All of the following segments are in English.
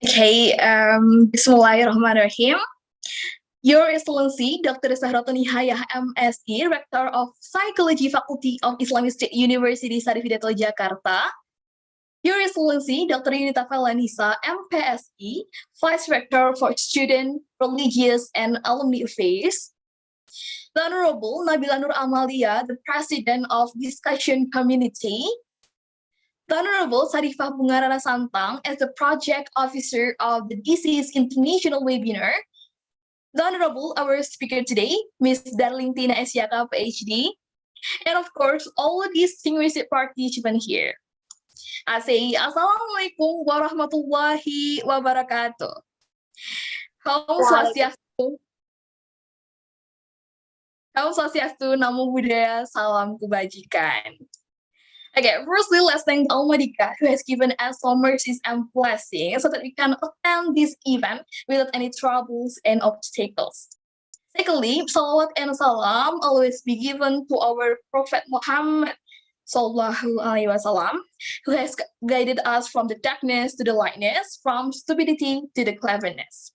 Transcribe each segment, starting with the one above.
Okay, Bismillahirrahmanirrahim. Your Excellency, Dr. Zahratun Nihayah, MSc, Rector of Psychology Faculty of Islamic State University, Sarifidatul Jakarta. Your Excellency, Dr. Yunita Felanisa, MPSc, Vice Rector for Student, Religious, and Alumni Affairs. The Honorable Nabila Nur Amalia, the President of Discussion Community. The Honorable Sarifah Bungarana Santang as the Project Officer of the Disease International Webinar. The Honorable, our speaker today, Ms. Darlingtina Esiaka, PhD. And of course, all of these distinguished participants here. I say, Assalamualaikum warahmatullahi wabarakatuh. Om Swastiastu. Om Swastiastu, Namo Buddhaya, Salam Kebajikan. Okay, firstly, let's thank Almighty God who has given us all mercies and blessings so that we can attend this event without any troubles and obstacles. Secondly, salawat and salam always be given to our Prophet Muhammad Sallallahu Alaihi Wasallam, who has guided us from the darkness to the lightness, from stupidity to the cleverness.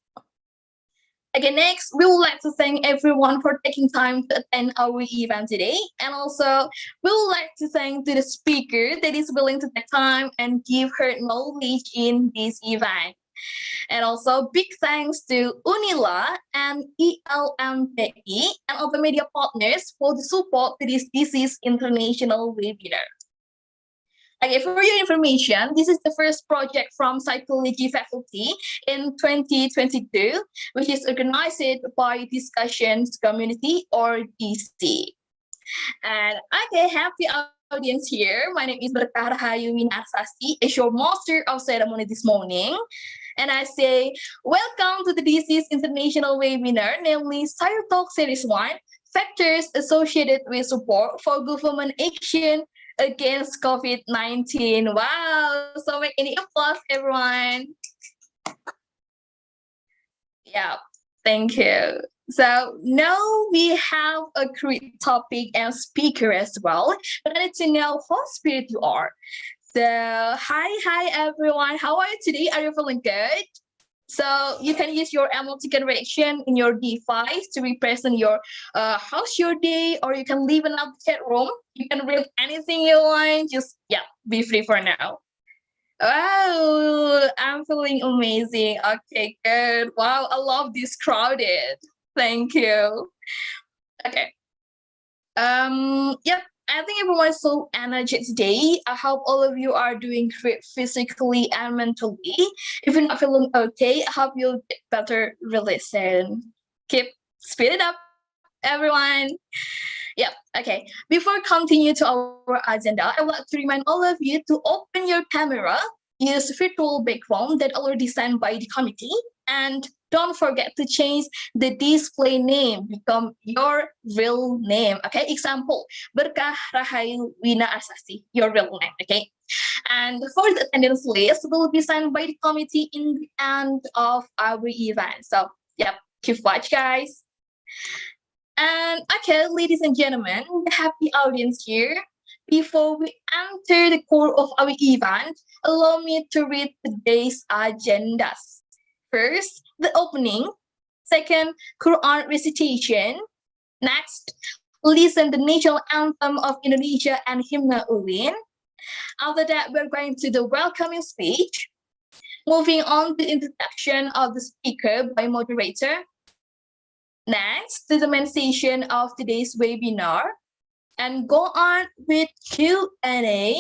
Okay, next, we would like to thank everyone for taking time to attend our event today. And also, we would like to thank to the speaker that is willing to take time and give her knowledge in this event. And also, big thanks to UNILA and ELMPI and other media partners for the support to this Disease International webinar. Okay, for your information, this is the first project from Psychology Faculty in 2022, which is organized by Discussions Community or DC. And okay, happy audience here. My name is Berkah Rahayu Winarsasti, as your master of ceremony this morning. And I say, welcome to the Disease International webinar, namely Sire Talk Series 1, Factors Associated with Support for Government Action Against COVID-19. Wow, so make any applause, everyone. Yeah, thank you. So now we have a great topic and speaker as well, but I need to know how spirit you are. So hi everyone, how are you today? Are you feeling good? So you can use your emoticon reaction in your device to represent your how's your day, or you can leave another chat room. You can read anything you want. Just be free for now. Wow, I'm feeling amazing. Okay, good. Wow, I love this crowded. Thank you. Okay. Yep. I think everyone's so energetic today. I hope all of you are doing great physically and mentally. If you're not feeling okay, I hope you'll get better really soon. Speed it up, everyone. Yep. Okay. Before continue to our agenda, I would like to remind all of you to open your camera, use virtual background that are designed by the committee, and don't forget to change the display name, become your real name. Okay, example, Berkah Rahayu Wina Asasti, your real name. Okay, and for the attendance list will be signed by the committee in the end of our event. So, yep, keep watch, guys. And okay, ladies and gentlemen, the happy audience here. Before we enter the core of our event, allow me to read today's agendas. First, the opening. Second, Quran recitation. Next, listen the national anthem of Indonesia and Hymna Ulin. After that, we're going to the welcoming speech. Moving on to introduction of the speaker by moderator. Next, to the main session of today's webinar. And go on with Q&A.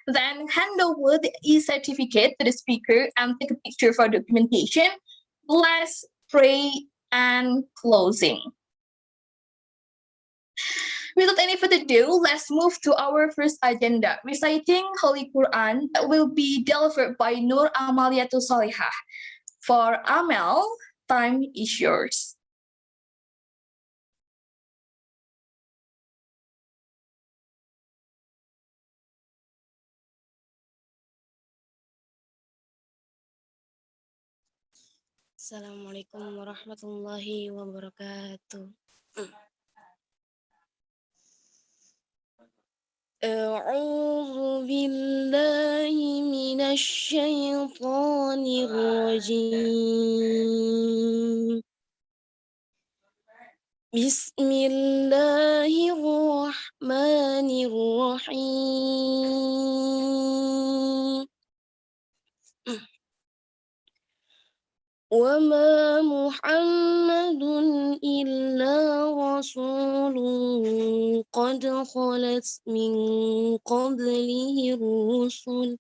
Then hand over the e-certificate to the speaker and take a picture for documentation. Let's pray and closing. Without any further ado, let's move to our first agenda, reciting Holy Quran that will be delivered by Nur Amaliatul Salihah. For Amel, time is yours. Assalamualaikum warahmatullahi wabarakatuh. أعوذ بالله من الشيطان الرجيم. بسم الله الرحمن الرحيم. وما محمد إلا رسول قد خلت من قبله الرسل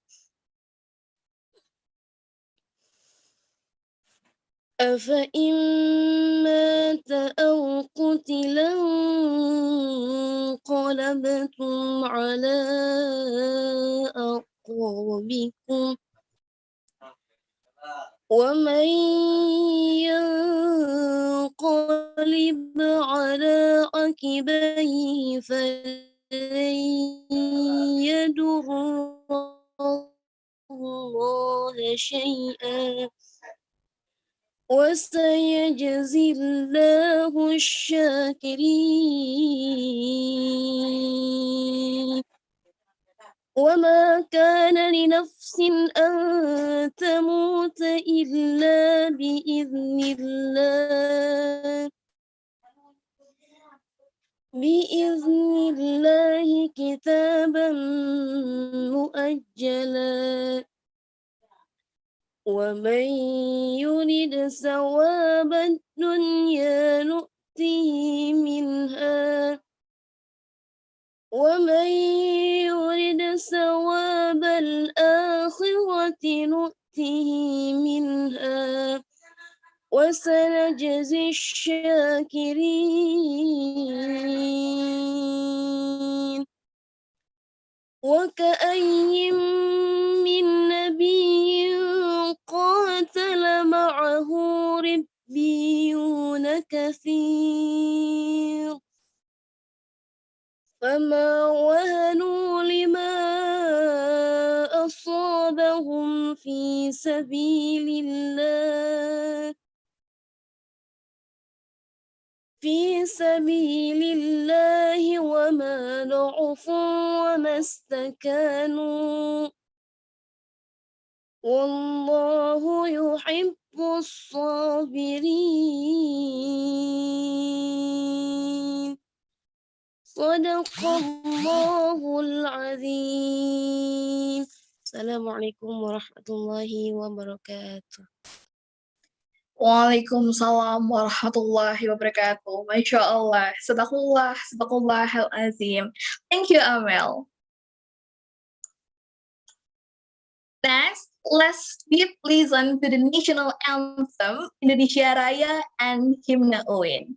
أفإن مات أو قتلا انقلبتم على أعقابكم ومن ينقلب على عقبيه فلن يضر الله شيئا وسيجزي الله الشاكرين. وما كان لنفس أن تموت إلا بإذن الله كتابا مؤجلا. ومن يرد ثواب الدنيا نؤته منها ومن يرد ثواب الآخرة نؤته منها وسنجزي الشاكرين. وكأي من نبي قاتل معه ربيون كثير فما وهنوا لما أصابهم في سبيل الله وما ضعفوا وما استكانوا والله يحب الصابرين. صدق الله العظيم. السلام عليكم ورحمة الله وبركاته. Waalaikumsalam warahmatullahi wabarakatuh. Masya Allah. Sadaqallahul azim. Thank you, Amel. Next, let's deep listen to the national anthem, Indonesia Raya and Hymne UIN.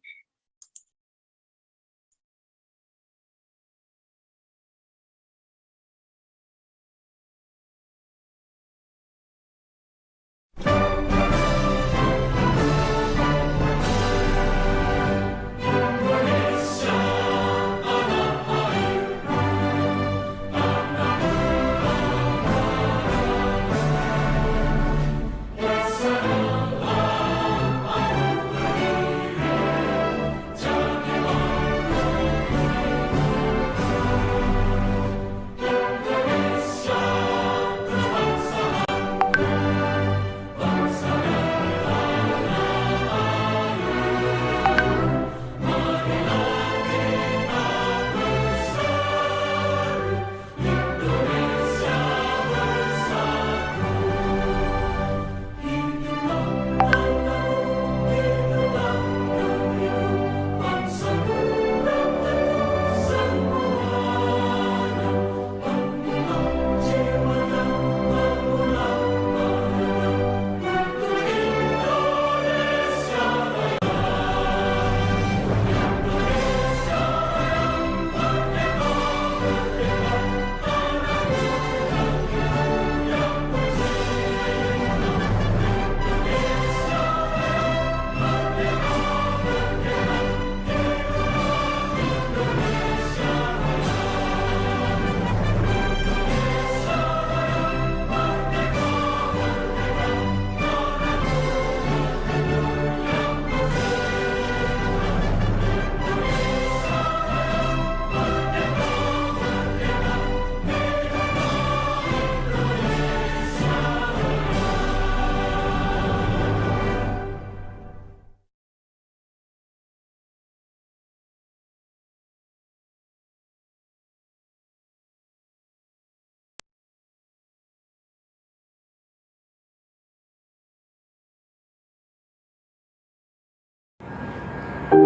Islam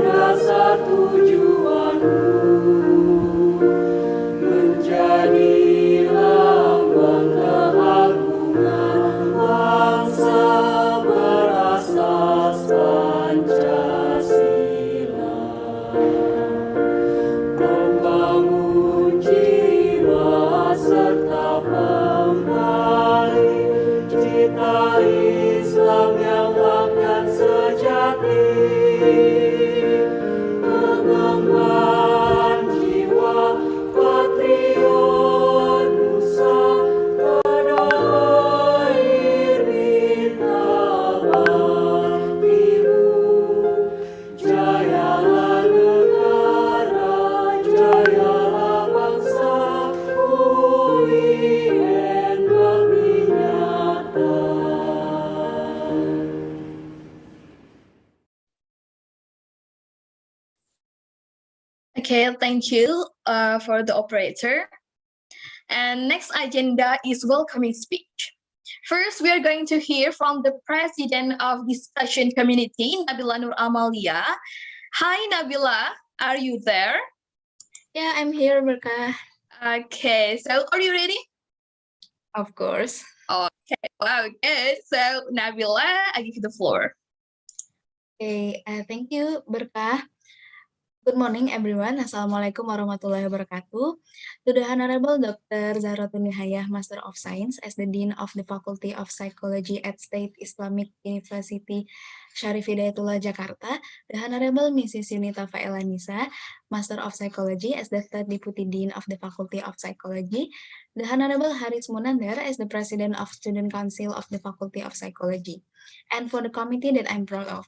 dasar tujuanmu menjadi lambang keagungan bangsa berasas Pancasila, membangun jiwa serta kembali cita Islam yang hak dan sejati, mengemban jiwa patriot nusa tanah air minta baktimu. Jayalah negara, jayalah bangsa, UIN bakti nyata. Okay, thank you for the operator. And next agenda is welcoming speech. First, we are going to hear from the president of discussion community, Nabila Nur Amalia. Hi, Nabila, are you there? Yeah, I'm here, Berkah. Okay, so are you ready? Of course. Okay, wow, good. So, Nabila, I give you the floor. Okay, thank you, Berkah. Good morning, everyone. Assalamualaikum warahmatullahi wabarakatuh. To the Honorable Dr. Zahratul Nihayah, Master of Science, as the Dean of the Faculty of Psychology at State Islamic University Syarif Hidayatullah Jakarta, the Honorable Mrs. Yunita Faelanisa, Master of Psychology, as the Third Deputy Dean of the Faculty of Psychology, the Honorable Haris Munandar, as the President of Student Council of the Faculty of Psychology, and for the committee that I'm proud of.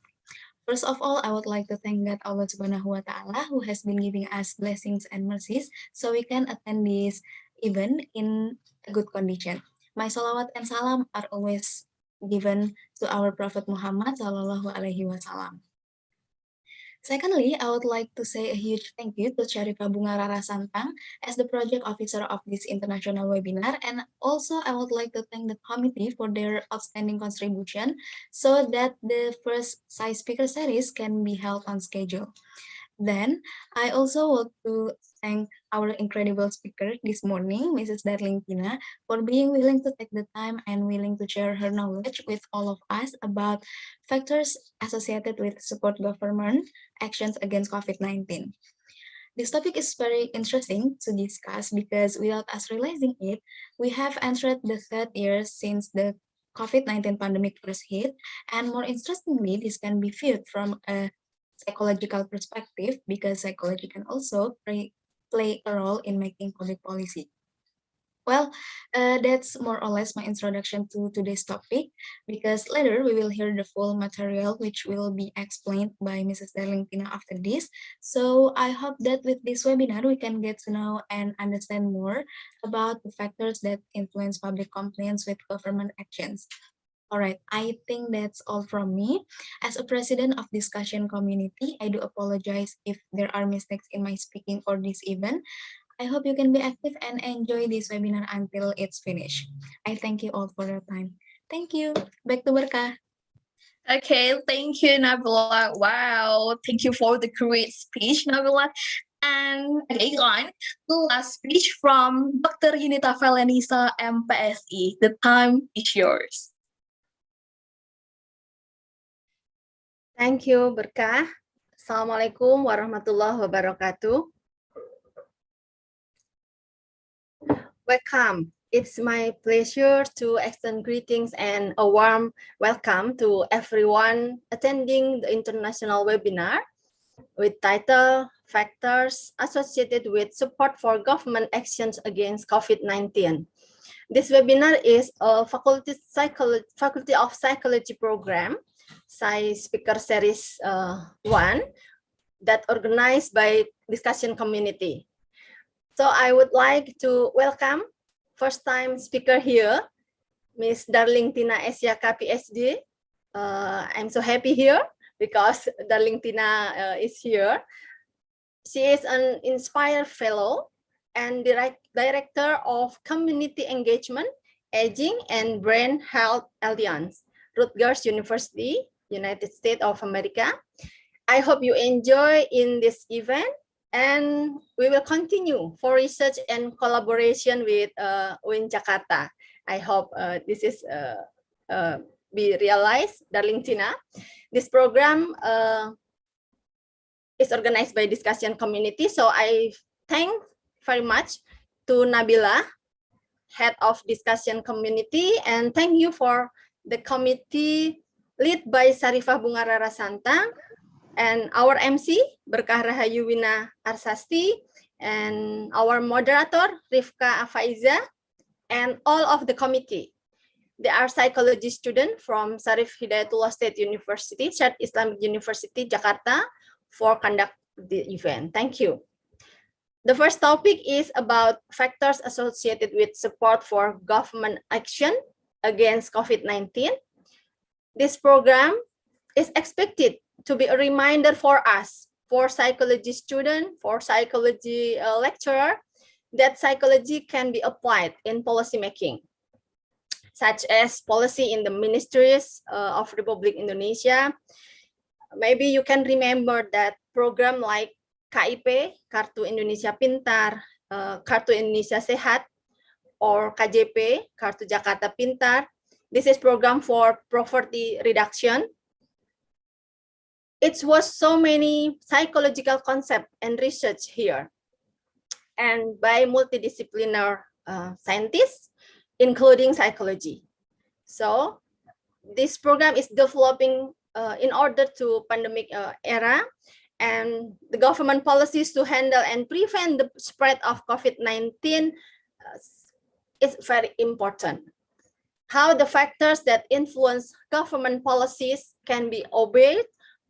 First of all, I would like to thank God Allah Subhanahu wa Ta'ala who has been giving us blessings and mercies so we can attend this event in a good condition. My salawat and salam are always given to our Prophet Muhammad Sallallahu Alaihi Wasallam. Secondly, I would like to say a huge thank you to Syarifah Bunga Rara Santang as the project officer of this international webinar, and also I would like to thank the committee for their outstanding contribution so that the first side speaker series can be held on schedule. Then, I also want to thank our incredible speaker this morning, Mrs. Darling Tina, for being willing to take the time and willing to share her knowledge with all of us about factors associated with support government actions against COVID-19. This topic is very interesting to discuss because without us realizing it, we have entered the third year since the COVID-19 pandemic first hit, and more interestingly, this can be viewed from a psychological perspective because psychology can also play a role in making public policy. Well, that's more or less my introduction to today's topic, because later we will hear the full material which will be explained by Mrs. Darlingtina after this. So I hope that with this webinar we can get to know and understand more about the factors that influence public compliance with government actions. All right, I think that's all from me. As a president of discussion community, I do apologize if there are mistakes in my speaking for this event. I hope you can be active and enjoy this webinar until it's finished. I thank you all for your time. Thank you. Back to Berkah. Okay, thank you, Nabila. Wow, thank you for the great speech, Nabila. And okay, on the last speech from Dr. Yunita Felenisa, MPSI. The time is yours. Thank you, Berkah. Assalamualaikum warahmatullahi wabarakatuh. Welcome. It's my pleasure to extend greetings and a warm welcome to everyone attending the international webinar with title Factors Associated with Support for Government Actions Against COVID-19. This webinar is a Faculty of Psychology program, Speaker Series 1, that organized by discussion community. So I would like to welcome first-time speaker here, Miss Darling Tina Esiaka PhD. I'm so happy here because Darling Tina is here. She is an Inspire Fellow and Director of Community Engagement, Aging and Brain Health Alliance, Rutgers University, United States of America. I hope you enjoy in this event, and we will continue for research and collaboration with UIN Jakarta. I hope this is be realized, Darling Tina. This program is organized by discussion community. So I thank very much to Nabila, head of discussion community, and thank you for the committee led by Sarifah Bunga Rarasanta and our MC Berkah Rahayu Wina Arsasti and our moderator Rifka Afaiza and all of the committee. They are psychology students from Sarif Hidayatullah State University, Syed Islamic University, Jakarta, for conduct the event. Thank you. The first topic is about factors associated with support for government action against COVID-19. This program is expected to be a reminder for us, for psychology student, for psychology lecturer, that psychology can be applied in policy making, such as policy in the ministries of Republic Indonesia. Maybe you can remember that program like KIP, Kartu Indonesia Pintar, Kartu Indonesia Sehat, or KJP, Kartu Jakarta Pintar. This is program for poverty reduction. It was so many psychological concept and research here, and by multidisciplinary scientists, including psychology. So this program is developing in order to pandemic era, and the government policies to handle and prevent the spread of COVID-19 is very important. How the factors that influence government policies can be obeyed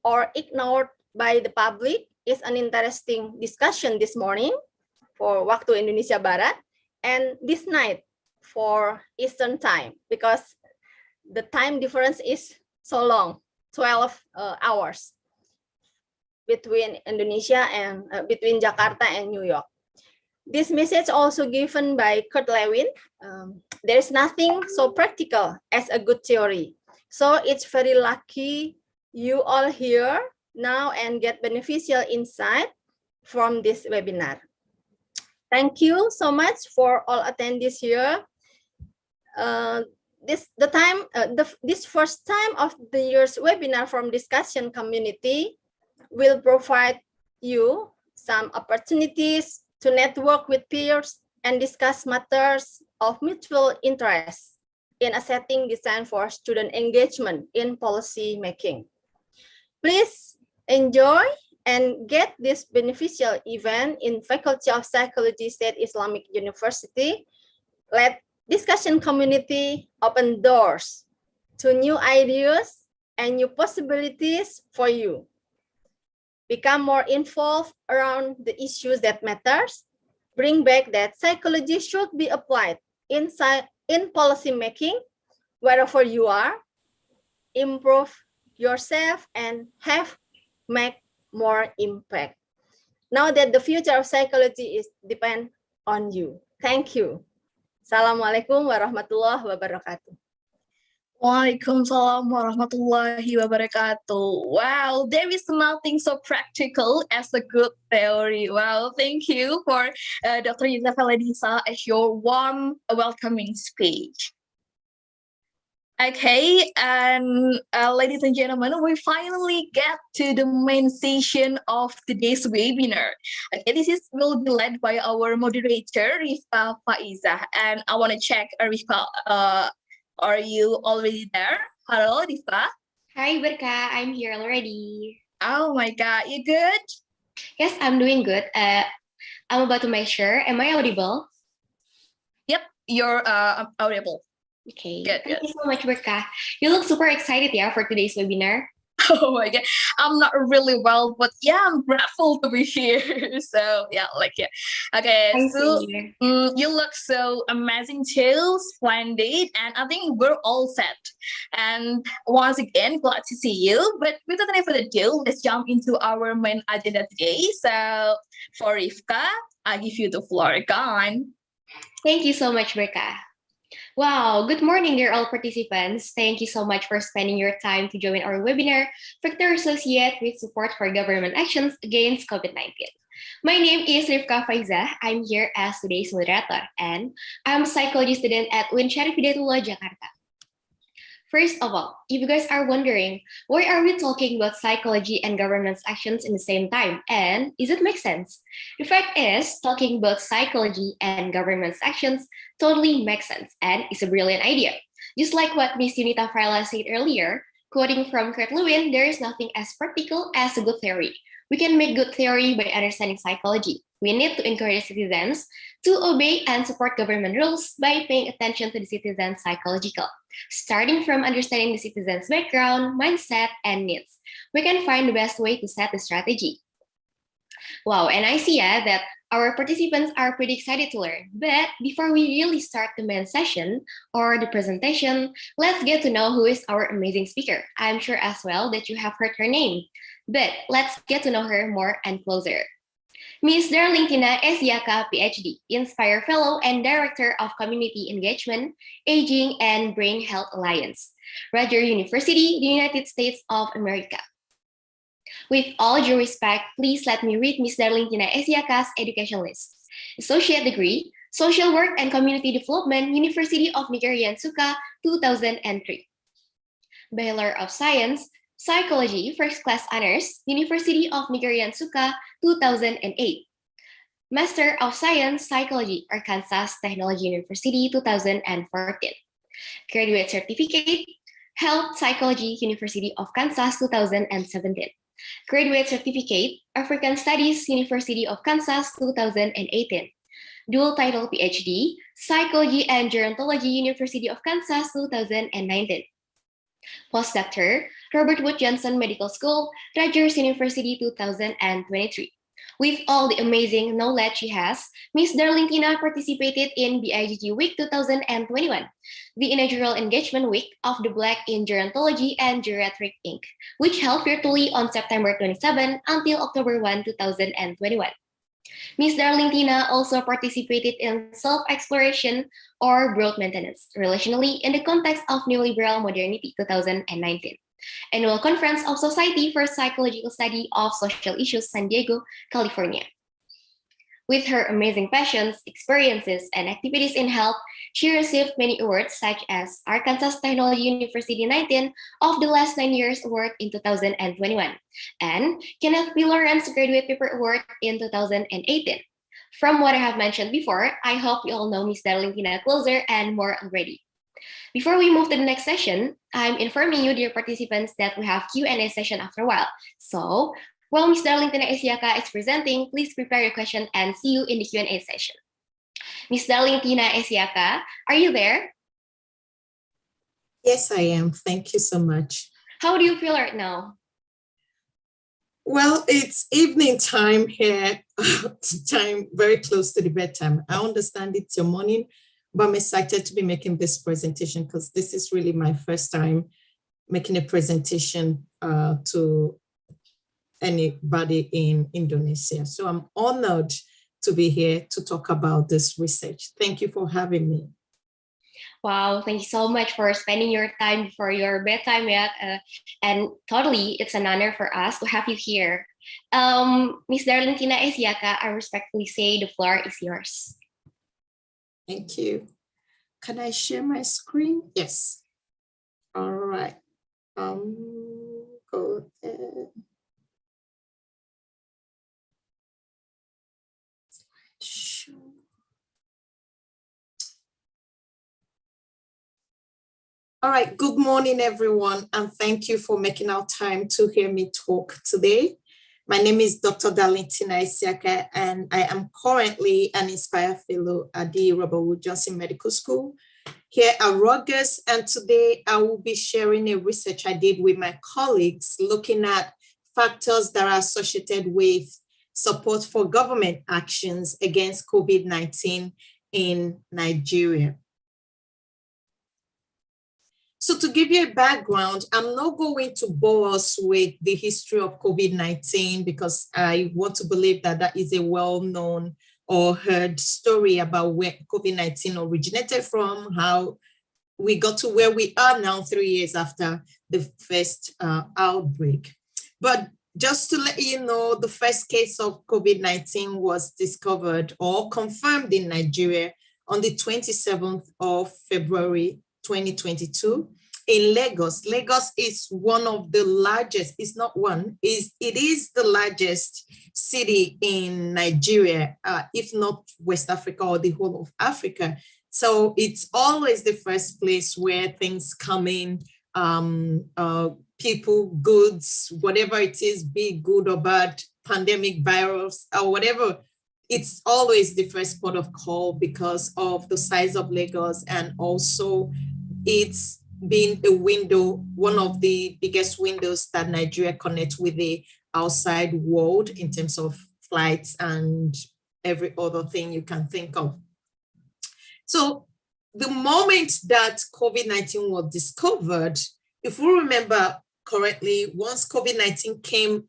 or ignored by the public is an interesting discussion this morning for Waktu Indonesia Barat, and this night for Eastern time, because the time difference is so long, 12 hours between Indonesia and between Jakarta and New York. This message also given by Kurt Lewin. There is nothing so practical as a good theory. So it's very lucky you all here now and get beneficial insight from this webinar. Thank you so much for all attendees here. This first time of the year's webinar from discussion community will provide you some opportunities to network with peers and discuss matters of mutual interest in a setting designed for student engagement in policy making. Please enjoy and get this beneficial event in Faculty of Psychology, State Islamic University. Let discussion community open doors to new ideas and new possibilities for you. Become more involved around the issues that matters. Bring back that psychology should be applied in policy making wherever you are. Improve yourself and make more impact. Now that the future of psychology is depend on you. Thank you. Assalamualaikum warahmatullahi wabarakatuh. Waalaikumsalam warahmatullahi wabarakatuh. Wow, there is nothing so practical as a good theory. Wow, thank you for Dr. Yusuf Aladisa as your warm welcoming speech. Okay, and ladies and gentlemen, we finally get to the main session of today's webinar. Okay, will be led by our moderator, Rifka Faiza. And I want to check, Rifka, are you already there? Hello, Rifka. Hi, Berka. I'm here already. Oh my God, you good? Yes, I'm doing good. I'm about to measure. Am I audible? Yep, you're audible. Okay. Good. Thank you so much, Berka. You look super excited, yeah, for today's webinar. Oh my god, I'm not really well, but yeah, I'm grateful to be here. So yeah, okay. I So see. you look so amazing too, splendid, and I think we're all set. And once again, glad to see you. But without any further ado, let's jump into our main agenda today. So for Rivka, I give you the floor. Go on. Thank you so much, Berka. Wow, good morning, dear all participants. Thank you so much for spending your time to join our webinar, Factor Associate with Support for Government Actions Against COVID-19. My name is Rifka Faiza. I'm here as today's moderator, and I'm a psychology student at UIN Syarif Hidayatullah, Jakarta. First of all, if you guys are wondering, why are we talking about psychology and governance actions in the same time? And does it make sense? The fact is, talking about psychology and governance actions totally makes sense and is a brilliant idea. Just like what Miss Unita Farla said earlier, quoting from Kurt Lewin, there is nothing as practical as a good theory. We can make good theory by understanding psychology. We need to encourage citizens to obey and support government rules by paying attention to the citizens' psychological. Starting from understanding the citizen's background, mindset, and needs, we can find the best way to set the strategy. Wow, and I see that our participants are pretty excited to learn. But before we really start the main session or the presentation, let's get to know who is our amazing speaker. I'm sure as well that you have heard her name, but let's get to know her more and closer. Ms. Darlingtina Esiaka, PhD, Inspire Fellow and Director of Community Engagement, Aging and Brain Health Alliance, Rutgers University, the United States of America. With all due respect, please let me read Ms. Darlingtina Esiaka's education list. Associate degree, Social Work and Community Development, University of Nigerian Nsukka, 2003. Bachelor of Science, Psychology, First Class Honors, University of Nigerian Nsukka, 2008. Master of Science, Psychology, Arkansas Technology University, 2014. Graduate Certificate, Health Psychology, University of Kansas, 2017. Graduate Certificate, African Studies, University of Kansas, 2018. Dual title PhD, Psychology and Gerontology, University of Kansas, 2019. Postdoctor, Robert Wood Johnson Medical School, Rutgers University, 2023. With all the amazing knowledge she has, Ms. Darlingtina participated in BIGG Week 2021, the inaugural engagement week of the Black in Gerontology and Geriatric Inc., which held virtually on September 27 until October 1, 2021. Ms. Darlingtina also participated in self-exploration or growth maintenance, relationally in the context of neoliberal modernity 2019. Annual Conference of Society for Psychological Study of Social Issues, San Diego, California. With her amazing passions, experiences, and activities in health, she received many awards such as Arkansas Technology University 19 of the Last 9 Years Award in 2021 and Kenneth B. Lawrence Graduate Paper Award in 2018. From what I have mentioned before, I hope you all know Ms. Darlingtina closer and more already. Before we move to the next session, I'm informing you, dear participants, that we have Q&A session after a while. So, while Ms. Darlingtina Esiaka is presenting, please prepare your question and see you in the Q&A session. Ms. Darlingtina Esiaka, are you there? Yes, I am. Thank you so much. How do you feel right now? Well, it's evening time here, time very close to the bedtime. I understand it's your morning, but I'm excited to be making this presentation because this is really my first time making a presentation to anybody in Indonesia. So I'm honored to be here to talk about this research. Thank you for having me. Wow, thank you so much for spending your time before your bedtime yet. And totally, it's an honor for us to have you here. Ms. Darlingtina Esiaka, I respectfully say the floor is yours. Thank you. Can I share my screen? Yes. All right. Go ahead. Sure. All right, good morning, everyone, and thank you for making our time to hear me talk today. My name is Dr. Darlingtina Esiaka, and I am currently an Inspire Fellow at the Robert Wood Johnson Medical School, here at Rogers, and today I will be sharing a research I did with my colleagues looking at factors that are associated with support for government actions against COVID-19 in Nigeria. So to give you a background, I'm not going to bore us with the history of COVID-19 because I want to believe that that is a well-known or heard story about where COVID-19 originated from, how we got to where we are now 3 years after the first outbreak. But just to let you know, the first case of COVID-19 was discovered or confirmed in Nigeria on the 27th of February 2022 in Lagos. Lagos is one of the largest, it's not one, it is the largest city in Nigeria, if not West Africa or the whole of Africa. So it's always the first place where things come in, people, goods, whatever it is, be good or bad, pandemic, virus, or whatever. It's always the first port of call because of the size of Lagos, and also it's been a window, one of the biggest windows that Nigeria connects with the outside world in terms of flights and every other thing you can think of. So the moment that COVID-19 was discovered, if we remember correctly, once COVID-19 came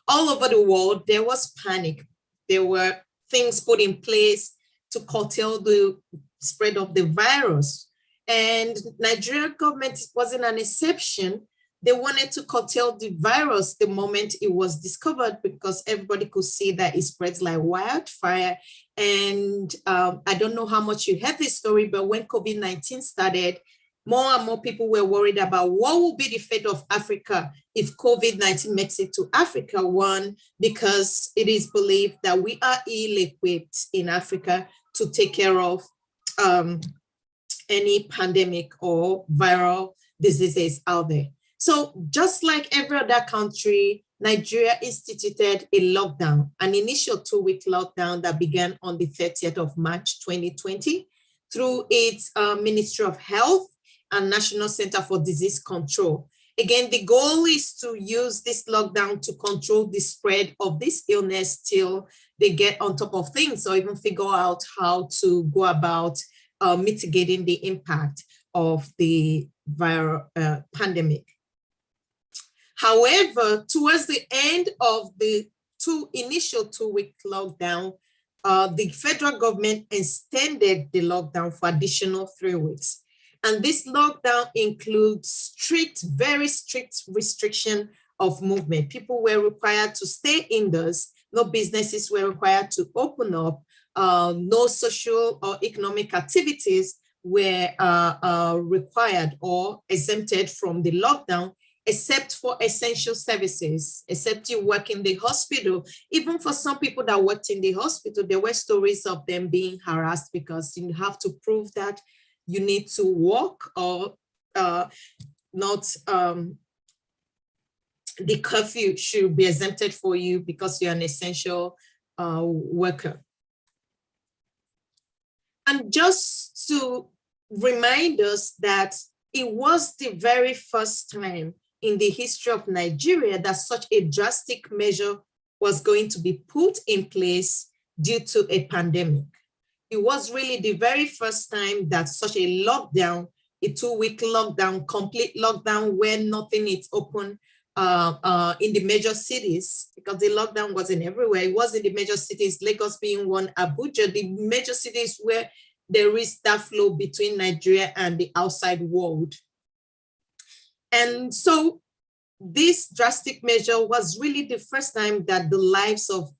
all over the world, there was panic. There were things put in place to curtail the spread of the virus. And Nigerian government wasn't an exception. They wanted to curtail the virus the moment it was discovered because everybody could see that it spreads like wildfire. And I don't know how much you heard this story, but when COVID-19 started, more and more people were worried about what will be the fate of Africa if COVID-19 makes it to Africa. One, because it is believed that we are ill-equipped in Africa to take care of any pandemic or viral diseases out there. So just like every other country, Nigeria instituted a lockdown, an initial 2-week lockdown that began on the 30th of March 2020 through its Ministry of Health and National Center for Disease Control. Again, the goal is to use this lockdown to control the spread of this illness till they get on top of things or even figure out how to go about mitigating the impact of the viral pandemic. However, towards the end of the initial 2-week lockdown, the federal government extended the lockdown for additional 3 weeks. And this lockdown includes strict, very strict restriction of movement. People were required to stay indoors. No businesses were required to open up. No social or economic activities were required or exempted from the lockdown, except for essential services, except you work in the hospital. Even for some people that worked in the hospital, there were stories of them being harassed because you have to prove that you need to walk or not, the curfew should be exempted for you because you're an essential worker. And just to remind us that it was the very first time in the history of Nigeria that such a drastic measure was going to be put in place due to a pandemic. It was really the very first time that such a lockdown, a 2-week lockdown, complete lockdown where nothing is open in the major cities, because the lockdown wasn't everywhere. It was in the major cities, Lagos being one, Abuja, the major cities where there is that flow between Nigeria and the outside world. And so this drastic measure was really the first time that the lives of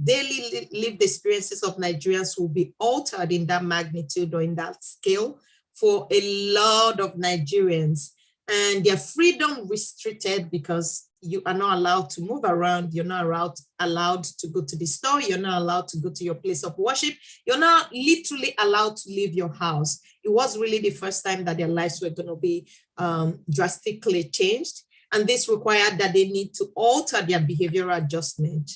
daily lived experiences of Nigerians will be altered in that magnitude or in that scale for a lot of Nigerians, and their freedom restricted because you are not allowed to move around. You're not allowed to go to the store. You're not allowed to go to your place of worship. You're not literally allowed to leave your house. It was really the first time that their lives were going to be drastically changed. And this required that they need to alter their behavioral adjustment.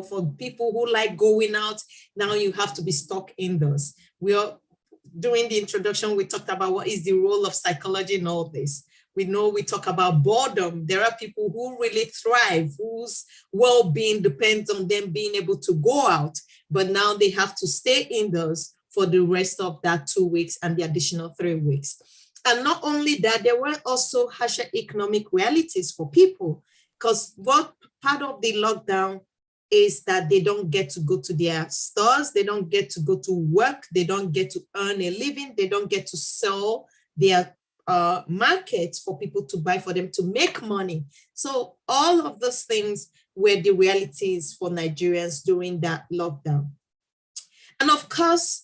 For people who like going out, now you have to be stuck indoors. during the introduction, we talked about what is the role of psychology in all this. We know we talk about boredom. There are people who really thrive, whose well-being depends on them being able to go out, but now they have to stay indoors for the rest of that 2 weeks and the additional 3 weeks. And not only that, there were also harsher economic realities for people, because what part of the lockdown is that they don't get to go to their stores, they don't get to go to work, they don't get to earn a living, they don't get to sell their markets for people to buy for them to make money. So all of those things were the realities for Nigerians during that lockdown. And of course,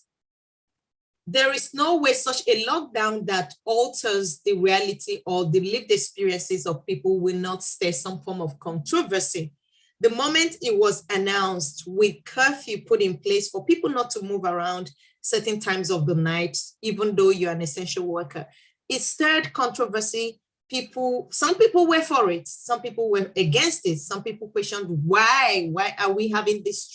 there is no way such a lockdown that alters the reality or the lived experiences of people will not stir some form of controversy. The moment it was announced with curfew put in place for people not to move around certain times of the night, even though you're an essential worker, it stirred controversy. Some people were for it, some people were against it, some people questioned why are we having this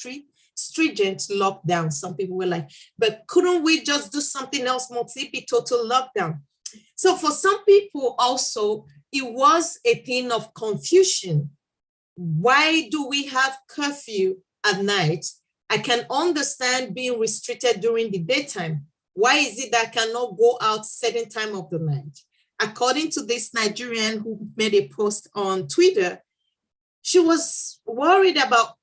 stringent lockdown? Some people were like, but couldn't we just do something else, be total lockdown? So for some people also, it was a thing of confusion. Why do we have curfew at night? I can understand being restricted during the daytime. Why is it that I cannot go out certain time of the night? According to this Nigerian who made a post on Twitter, she was worried about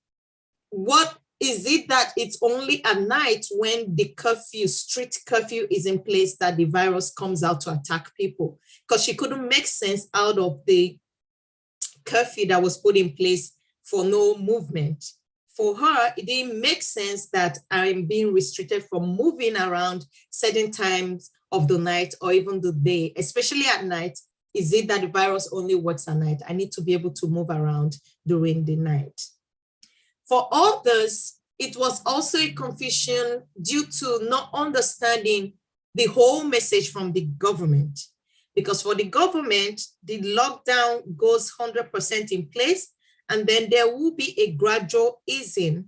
what is it that it's only at night when the curfew, strict curfew is in place that the virus comes out to attack people? Because she couldn't make sense out of the curfew that was put in place for no movement. For her, it didn't make sense that I'm being restricted from moving around certain times of the night or even the day, especially at night. Is it that the virus only works at night? I need to be able to move around during the night. For others, it was also a confusion due to not understanding the whole message from the government. Because for the government, the lockdown goes 100% in place, and then there will be a gradual easing,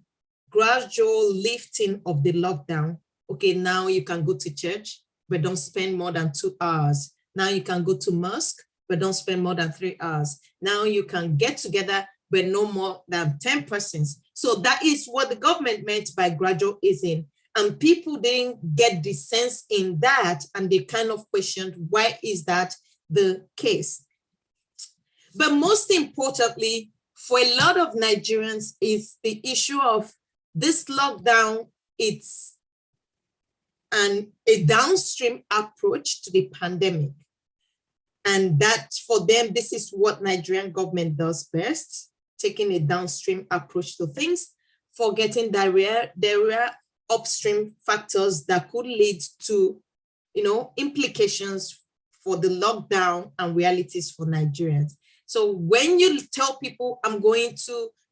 gradual lifting of the lockdown. Okay, now you can go to church, but don't spend more than 2 hours. Now you can go to mosque, but don't spend more than 3 hours. Now you can get together, but no more than 10 persons. So that is what the government meant by gradual easing. And people didn't get the sense in that, and they kind of questioned, why is that the case? But most importantly, for a lot of Nigerians, is the issue of this lockdown. It's a downstream approach to the pandemic. And that for them, this is what Nigerian government does best, taking a downstream approach to things, forgetting that there are upstream factors that could lead to, implications for the lockdown and realities for Nigerians. So when you tell people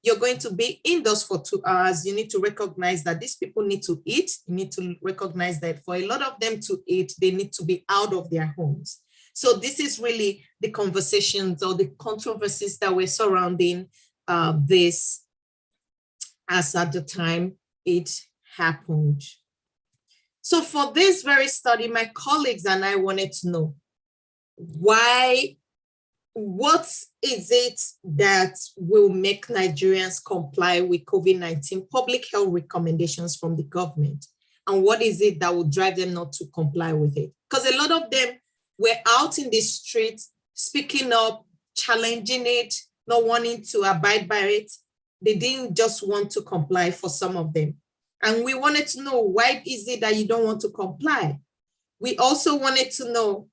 you're going to be indoors for 2 hours, you need to recognize that these people need to eat. You need to recognize that for a lot of them to eat, they need to be out of their homes. So this is really the conversations or the controversies that were surrounding this as at the time it happened. So for this very study, my colleagues and I wanted to know what is it that will make Nigerians comply with COVID-19 public health recommendations from the government? And what is it that will drive them not to comply with it? Because a lot of them were out in the streets, speaking up, challenging it, not wanting to abide by it. They didn't just want to comply for some of them. And we wanted to know, why is it that you don't want to comply? We also wanted to know,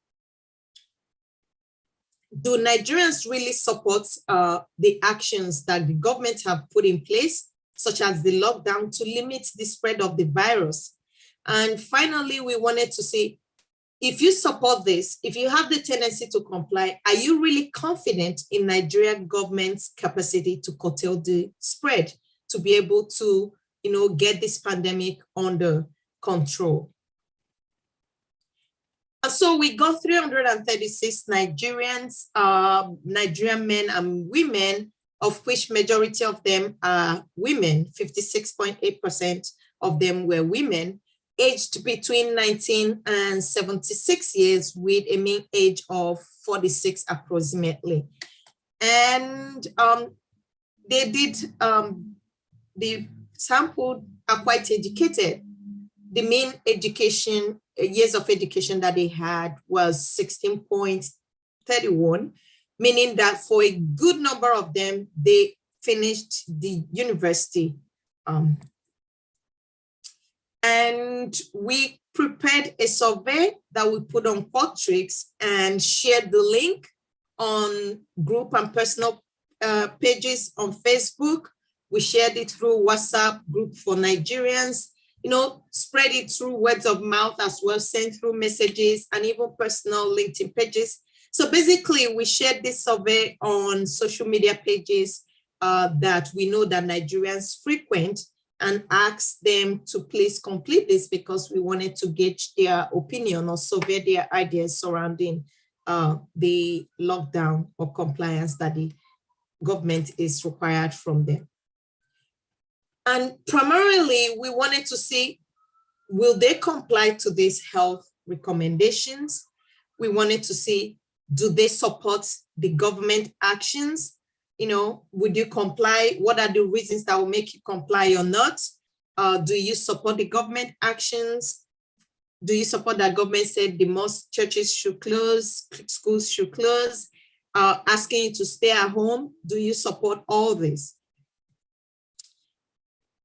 do Nigerians really support the actions that the government have put in place, such as the lockdown, to limit the spread of the virus? And finally, we wanted to see, if you support this, if you have the tendency to comply, are you really confident in Nigerian government's capacity to curtail the spread, to be able to, get this pandemic under control? And so we got 336 Nigerians, Nigerian men and women, of which majority of them are women. 56.8% of them were women, aged between 19 and 76 years with a mean age of 46 approximately. And the sample are quite educated. The mean education, years of education that they had was 16.31, meaning that for a good number of them, they finished the university. And we prepared a survey that we put on Qualtrics and shared the link on group and personal pages on Facebook. We shared it through WhatsApp group for Nigerians, spread it through words of mouth as well, sent through messages and even personal LinkedIn pages. So basically we shared this survey on social media pages that we know that Nigerians frequent, and asked them to please complete this because we wanted to gauge their opinion or survey their ideas surrounding the lockdown or compliance that the government is required from them. And primarily, we wanted to see, will they comply to these health recommendations? We wanted to see, do they support the government actions? Would you comply? What are the reasons that will make you comply or not? Do you support the government actions? Do you support that government said the most churches should close, schools should close, asking you to stay at home? Do you support all this?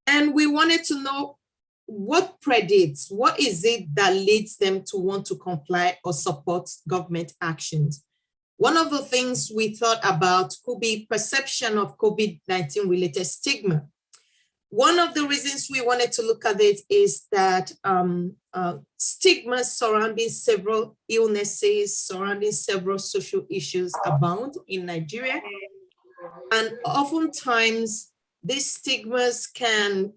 And we wanted to know what predicts, what is it that leads them to want to comply or support government actions? One of the things we thought about could be perception of COVID-19 related stigma. One of the reasons we wanted to look at it is that stigma surrounding several illnesses, surrounding several social issues abound in Nigeria. And oftentimes these stigmas can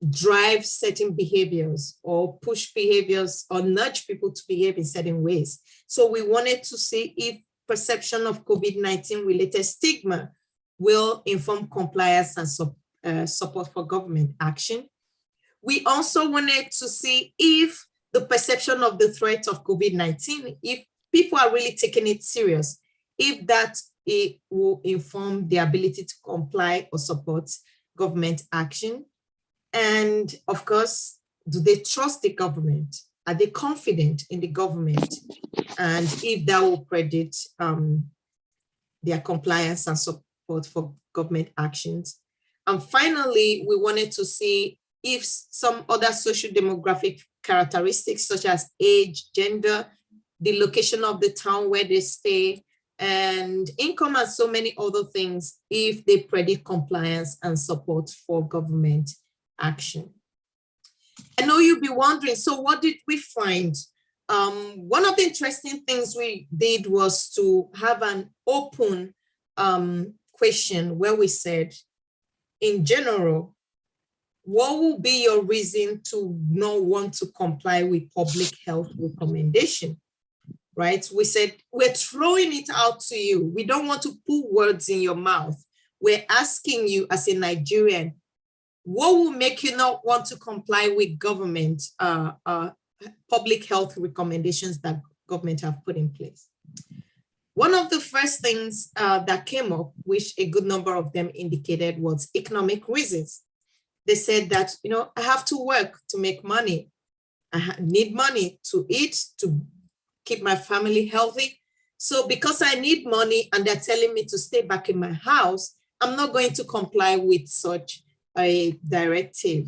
drive certain behaviors or push behaviors or nudge people to behave in certain ways. So we wanted to see if perception of COVID-19 related stigma will inform compliance and support for government action. We also wanted to see if the perception of the threat of COVID-19, if people are really taking it serious, if that it will inform the ability to comply or support government action. And of course, do they trust the government? Are they confident in the government? And if that will predict their compliance and support for government actions. And finally, we wanted to see if some other social demographic characteristics such as age, gender, the location of the town where they stay, and income and so many other things, if they predict compliance and support for government action. I know you'll be wondering, so what did we find? One of the interesting things we did was to have an open question where we said, in general, what will be your reason to not want to comply with public health recommendation, right? We said, we're throwing it out to you. We don't want to put words in your mouth. We're asking you as a Nigerian, what will make you not want to comply with government public health recommendations that government have put in place? One of the first things that came up, which a good number of them indicated, was economic reasons. They said that, I have to work to make money. I need money to eat, to keep my family healthy. So because I need money and they're telling me to stay back in my house, I'm not going to comply with such a directive.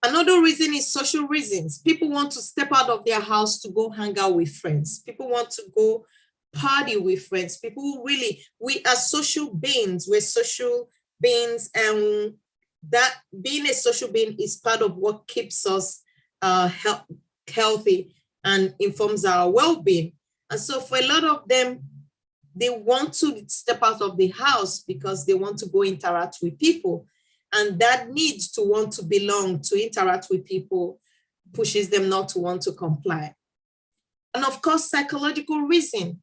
Another reason is social reasons. People want to step out of their house to go hang out with friends. People want to go party with friends. People really, we are social beings. We're social beings, and that being a social being is part of what keeps us healthy and informs our well-being. And so for a lot of them, they want to step out of the house because they want to go interact with people. And that need to want to belong, to interact with people, pushes them not to want to comply. And of course, psychological reason.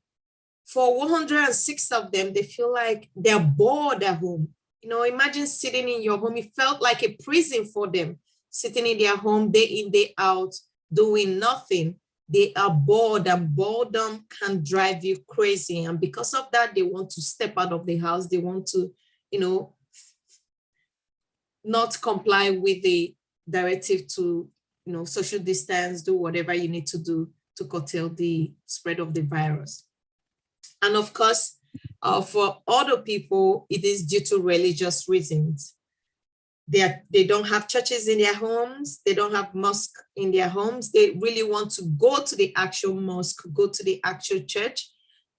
For 106 of them, they feel like they're bored at home. Imagine sitting in your home. It felt like a prison for them. sitting in their home day in, day out, doing nothing. They are bored, and boredom can drive you crazy. And because of that, they want to step out of the house. They want to, not comply with the directive to, social distance, do whatever you need to do to curtail the spread of the virus. And of course, for other people, it is due to religious reasons. They don't have churches in their homes. They don't have mosque in their homes. They really want to go to the actual mosque, go to the actual church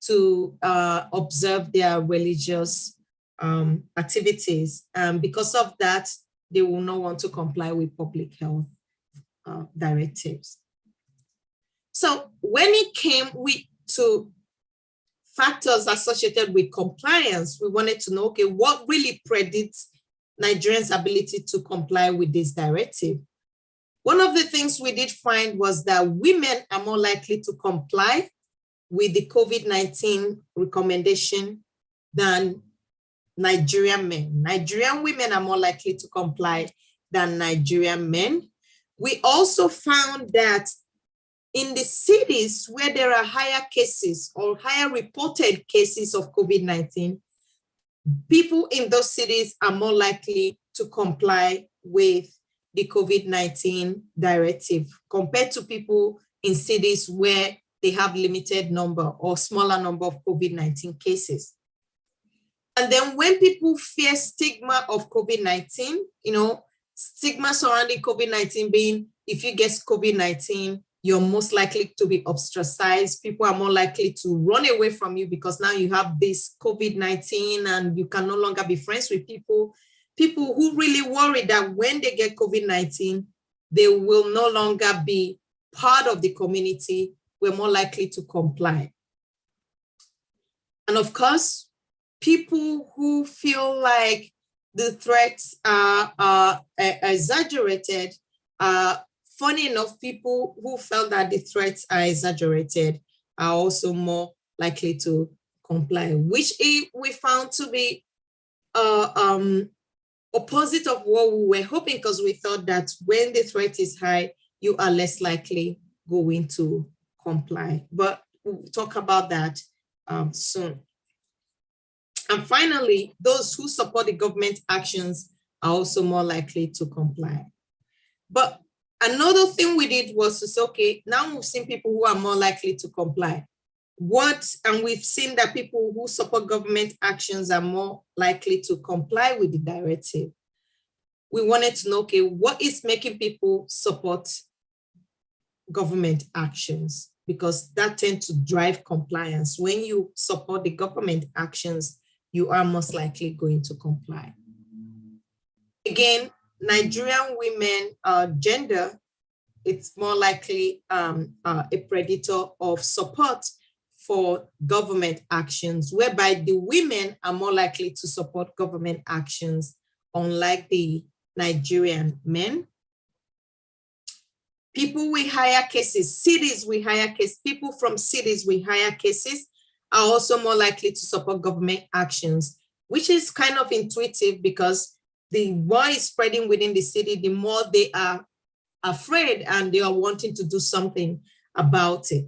to observe their religious activities. Because of that, they will not want to comply with public health directives. So when it came to factors associated with compliance, we wanted to know, okay, what really predicts Nigerians' ability to comply with this directive? One of the things we did find was that women are more likely to comply with the COVID-19 recommendation than Nigerian men. Nigerian women are more likely to comply than Nigerian men. We also found that in the cities where there are higher cases or higher reported cases of COVID-19, people in those cities are more likely to comply with the COVID-19 directive compared to people in cities where they have limited number or smaller number of COVID-19 cases. And then when people fear stigma of COVID-19, stigma surrounding COVID-19 being, if you get COVID-19, you're most likely to be ostracized. People are more likely to run away from you because now you have this COVID-19 and you can no longer be friends with people. People who really worry that when they get COVID-19, they will no longer be part of the community, we're more likely to comply. And of course, people who feel like the threats are exaggerated, funny enough, people who felt that the threats are exaggerated are also more likely to comply, which we found to be opposite of what we were hoping, because we thought that when the threat is high, you are less likely going to comply. But we'll talk about that soon. And finally, those who support the government actions are also more likely to comply. But another thing we did was to say, okay, now we've seen people who are more likely to comply. And we've seen that people who support government actions are more likely to comply with the directive. We wanted to know, okay, what is making people support government actions? Because that tends to drive compliance. When you support the government actions, you are most likely going to comply. Again, Nigerian women gender, it's more likely a predator of support for government actions, whereby the women are more likely to support government actions, unlike the Nigerian men. People with higher cases, cities with higher cases, people from cities with higher cases are also more likely to support government actions, which is kind of intuitive because the more it's spreading within the city, the more they are afraid and they are wanting to do something about it.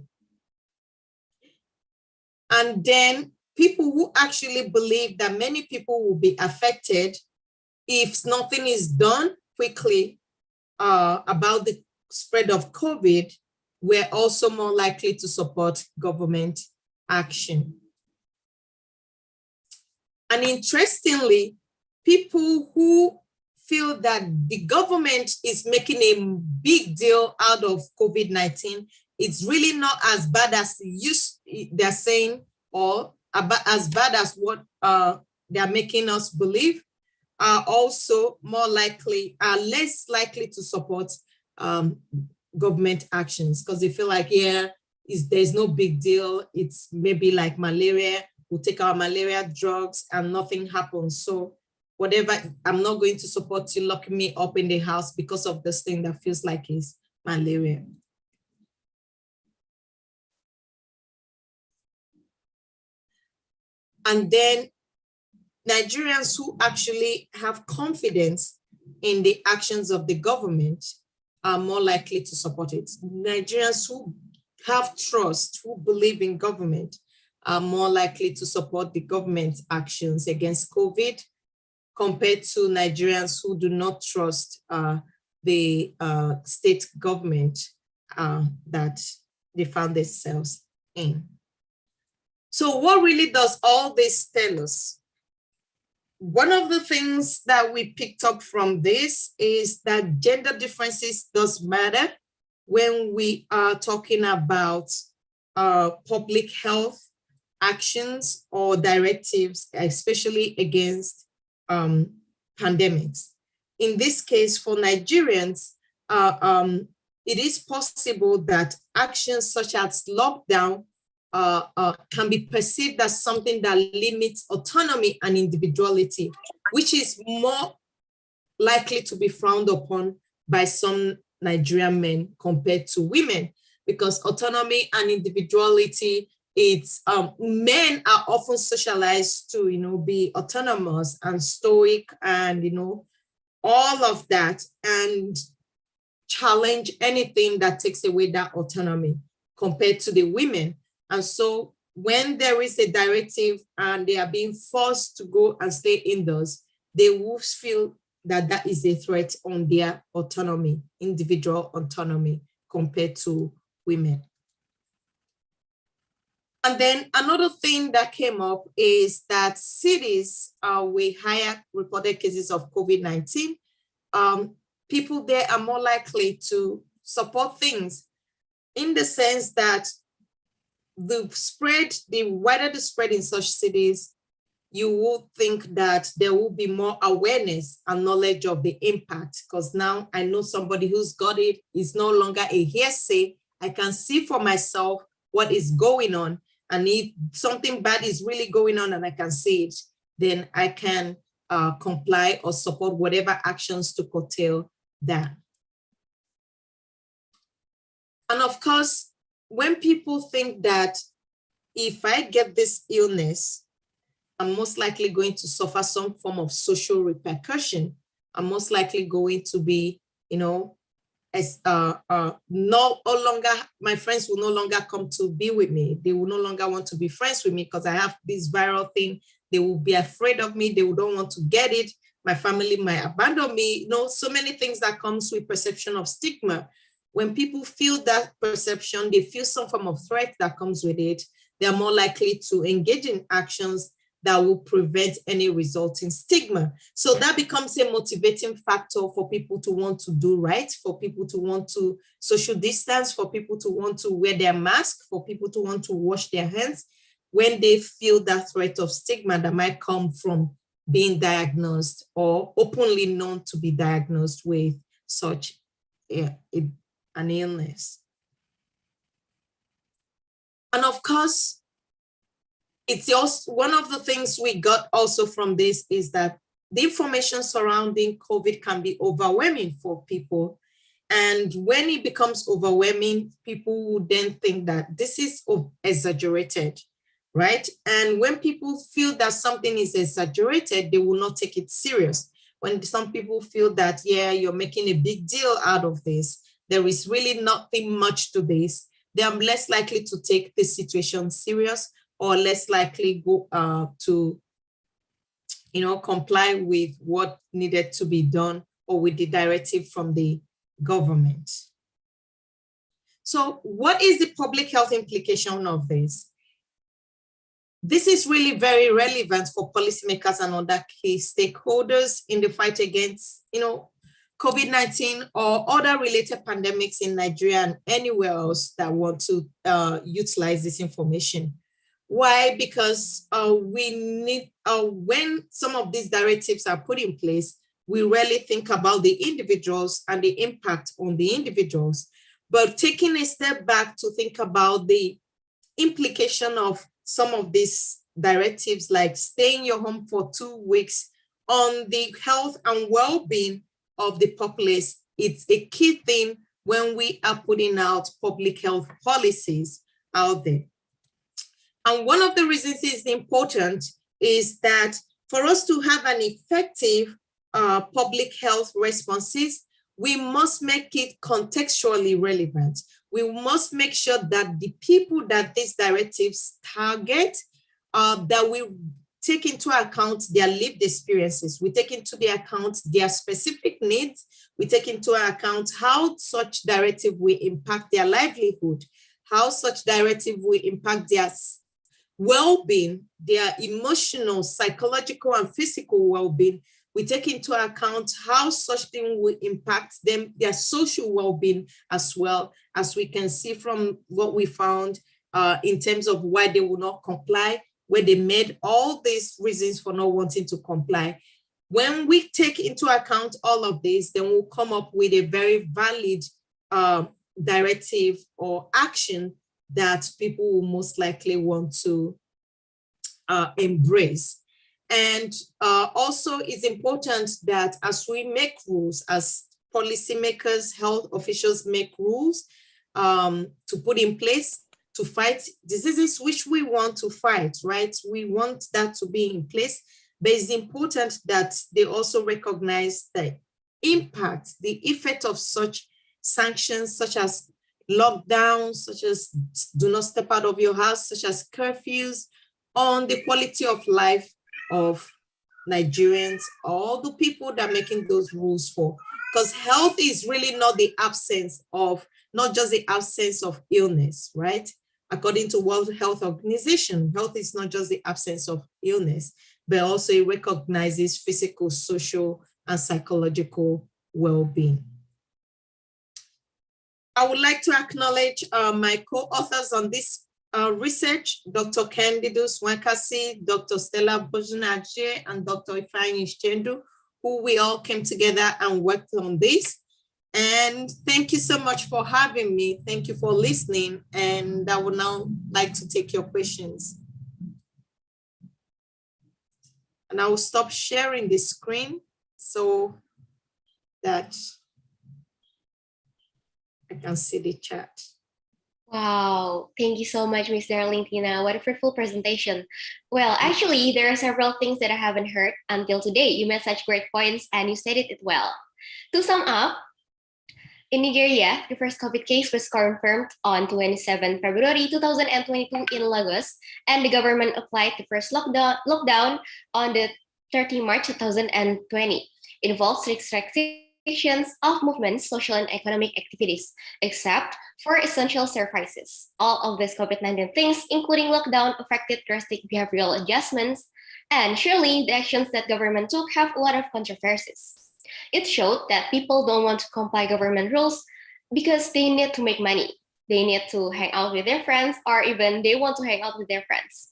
And then people who actually believe that many people will be affected if nothing is done quickly about the spread of COVID, we're also more likely to support government action. And interestingly, people who feel that the government is making a big deal out of COVID-19, it's really not as bad as they're saying, or as bad as what they're making us believe, are also less likely to support government actions, because they feel like, yeah, there's no big deal. It's maybe like malaria. We'll take our malaria drugs and nothing happens. So whatever, I'm not going to support you locking me up in the house because of this thing that feels like it's malaria. And then Nigerians who actually have confidence in the actions of the government are more likely to support it. Nigerians who have trust, who believe in government, are more likely to support the government's actions against COVID compared to Nigerians who do not trust the state government that they found themselves in. So what really does all this tell us? One of the things that we picked up from this is that gender differences does matter when we are talking about public health actions or directives, especially against pandemics. In this case, for Nigerians, it is possible that actions such as lockdown can be perceived as something that limits autonomy and individuality, which is more likely to be frowned upon by some Nigerian men compared to women, because autonomy and individuality, it's men are often socialized to be autonomous and stoic and all of that, and challenge anything that takes away that autonomy compared to the women. And so when there is a directive and they are being forced to go and stay indoors, they will feel that that is a threat on their autonomy, individual autonomy, compared to women. And then another thing that came up is that cities with higher reported cases of COVID-19, people there are more likely to support things, in the sense that the wider the spread in such cities, you will think that there will be more awareness and knowledge of the impact, because now I know somebody who's got it. It's no longer a hearsay. I can see for myself what is going on. And if something bad is really going on and I can see it, then I can comply or support whatever actions to curtail that. And of course, when people think that if I get this illness, I'm most likely going to suffer some form of social repercussion. I'm most likely going to be, as no longer, my friends will no longer come to be with me. They will no longer want to be friends with me because I have this viral thing. They will be afraid of me. They don't want to get it. My family might abandon me. So many things that comes with perception of stigma. When people feel that perception, they feel some form of threat that comes with it. They are more likely to engage in actions that will prevent any resulting stigma. So that becomes a motivating factor for people to want to do right, for people to want to social distance, for people to want to wear their mask, for people to want to wash their hands when they feel that threat of stigma that might come from being diagnosed or openly known to be diagnosed with such an illness. And of course, it's also one of the things we got also from this is that the information surrounding COVID can be overwhelming for people. And when it becomes overwhelming, people would then think that this is exaggerated, right? And when people feel that something is exaggerated, they will not take it serious. When some people feel that, yeah, you're making a big deal out of this, there is really nothing much to this, they are less likely to take the situation serious or less likely go to comply with what needed to be done or with the directive from the government. So what is the public health implication of this? This is really very relevant for policymakers and other key stakeholders in the fight against COVID-19 or other related pandemics in Nigeria and anywhere else that want to utilize this information. Why? Because we need, when some of these directives are put in place, we rarely think about the individuals and the impact on the individuals. But taking a step back to think about the implication of some of these directives, like stay in your home for 2 weeks, on the health and well-being of the populace, it's a key thing when we are putting out public health policies out there. And one of the reasons it's important is that for us to have an effective public health responses, we must make it contextually relevant. We must make sure that the people that these directives target, that we take into account their lived experiences. We take into the account their specific needs. We take into account how such directive will impact their livelihood, how such directive will impact their well-being, their emotional, psychological, and physical well-being. We take into account how such thing will impact them, their social well-being, as well, as we can see from what we found in terms of why they will not comply, where they made all these reasons for not wanting to comply. When we take into account all of this, then we'll come up with a very valid directive or action that people will most likely want to embrace. And also it's important that as we make rules, as policymakers, health officials make rules to put in place to fight diseases which we want to fight, right? We want that to be in place, but it's important that they also recognize the impact, the effect of such sanctions, such as lockdowns, such as do not step out of your house, such as curfews, on the quality of life of Nigerians, all the people that are making those rules for. Because health is really not the absence of, not just the absence of illness, right? According to World Health Organization, health is not just the absence of illness, but also it recognizes physical, social, and psychological well-being. I would like to acknowledge my co-authors on this research, Dr. Candidus Wankasi, Dr. Stella Bojunaje, and Dr. Ifeanyi Chendu, who we all came together and worked on this. And thank you so much for having me. Thank you for listening. And I would now like to take your questions. And I will stop sharing the screen so that I can see the chat. Wow, thank you so much, Ms. Darlingtina. What a fruitful presentation. Well, actually, there are several things that I haven't heard until today. You made such great points and you stated it well. To sum up, in Nigeria, the first COVID case was confirmed on 27 February 2022 in Lagos, and the government applied the first lockdown on the 30 March 2020. It involves restrictions of movements, social and economic activities, except for essential services. All of these COVID-19 things, including lockdown, affected drastic behavioral adjustments, and surely the actions that government took have a lot of controversies. It showed that people don't want to comply government rules because they need to make money. They need to hang out with their friends, or even they want to hang out with their friends.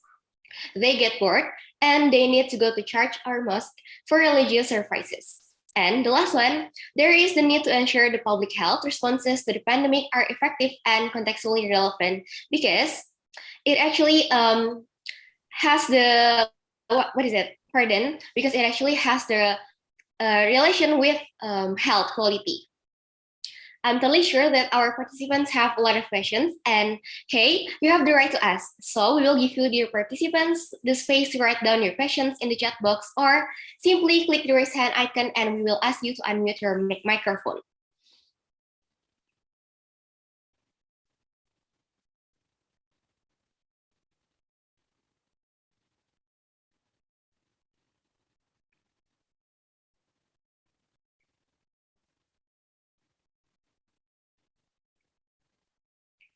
They get bored and they need to go to church or mosque for religious services. And the last one, there is the need to ensure the public health responses to the pandemic are effective and contextually relevant, because it actually has the, because it actually has the relation with health quality. I'm totally sure that our participants have a lot of questions, and hey, you have the right to ask. So we will give you, dear participants, the space to write down your questions in the chat box, or simply click the raise hand icon and we will ask you to unmute your microphone.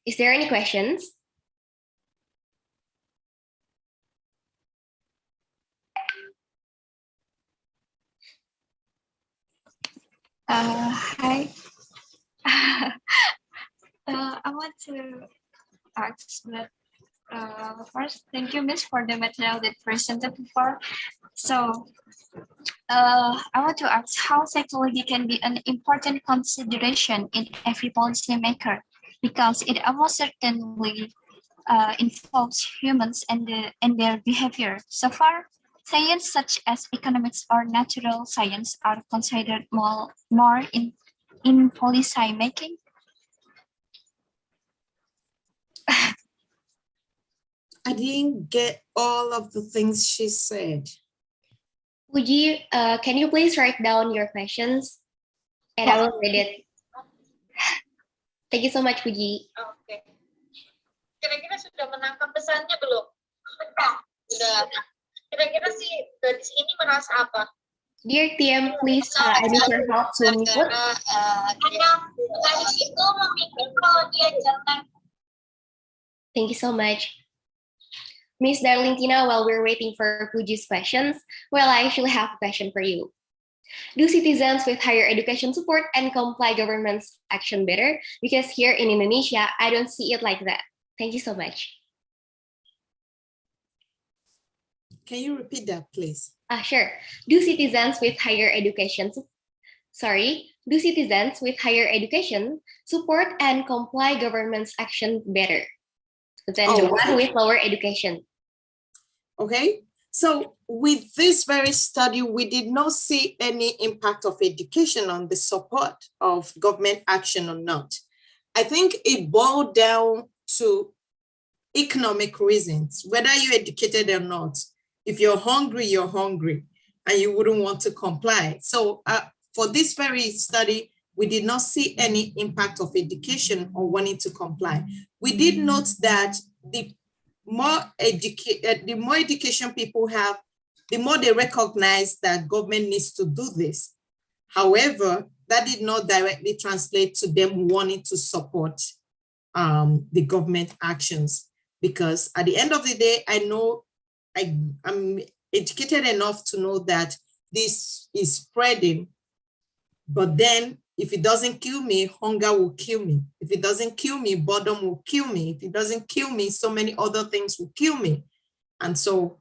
Is there any questions? Hi. I want to ask that first, thank you, Miss, for the material that presented before. So, I want to ask how psychology can be an important consideration in every policymaker, because it almost certainly involves humans and their behavior. So far, science such as economics or natural science are considered more in policy making. I didn't get all of the things she said. Puji, can you please write down your questions? And I will read it. Thank you so much, Puji. Oke. Kira-kira sudah menangkap pesannya belum? Sudah. Kira-kira sih dari sini merasa apa? Dear TM, please, I need your help to mute. Itu memikir kalau dia jangan. Thank you so much. Miss Darlintina, while we're waiting for Puji's questions, well, I actually have a question for you. Do citizens with higher education support and comply government's action better? Because here in Indonesia, I don't see it like that. Thank you so much. Can you repeat that, please? Sure. Do citizens with higher education support and comply government's action better than the one with lower education? Okay. So with this very study, we did not see any impact of education on the support of government action or not. I think it boiled down to economic reasons, whether you're educated or not. If you're hungry, and you wouldn't want to comply. So for this very study, we did not see any impact of education on wanting to comply. We did note that the more education people have, the more they recognize that government needs to do this. However, that did not directly translate to them wanting to support the government actions, because at the end of the day, I know I'm educated enough to know that this is spreading, but then if it doesn't kill me, hunger will kill me. If it doesn't kill me, boredom will kill me. If it doesn't kill me, so many other things will kill me. And so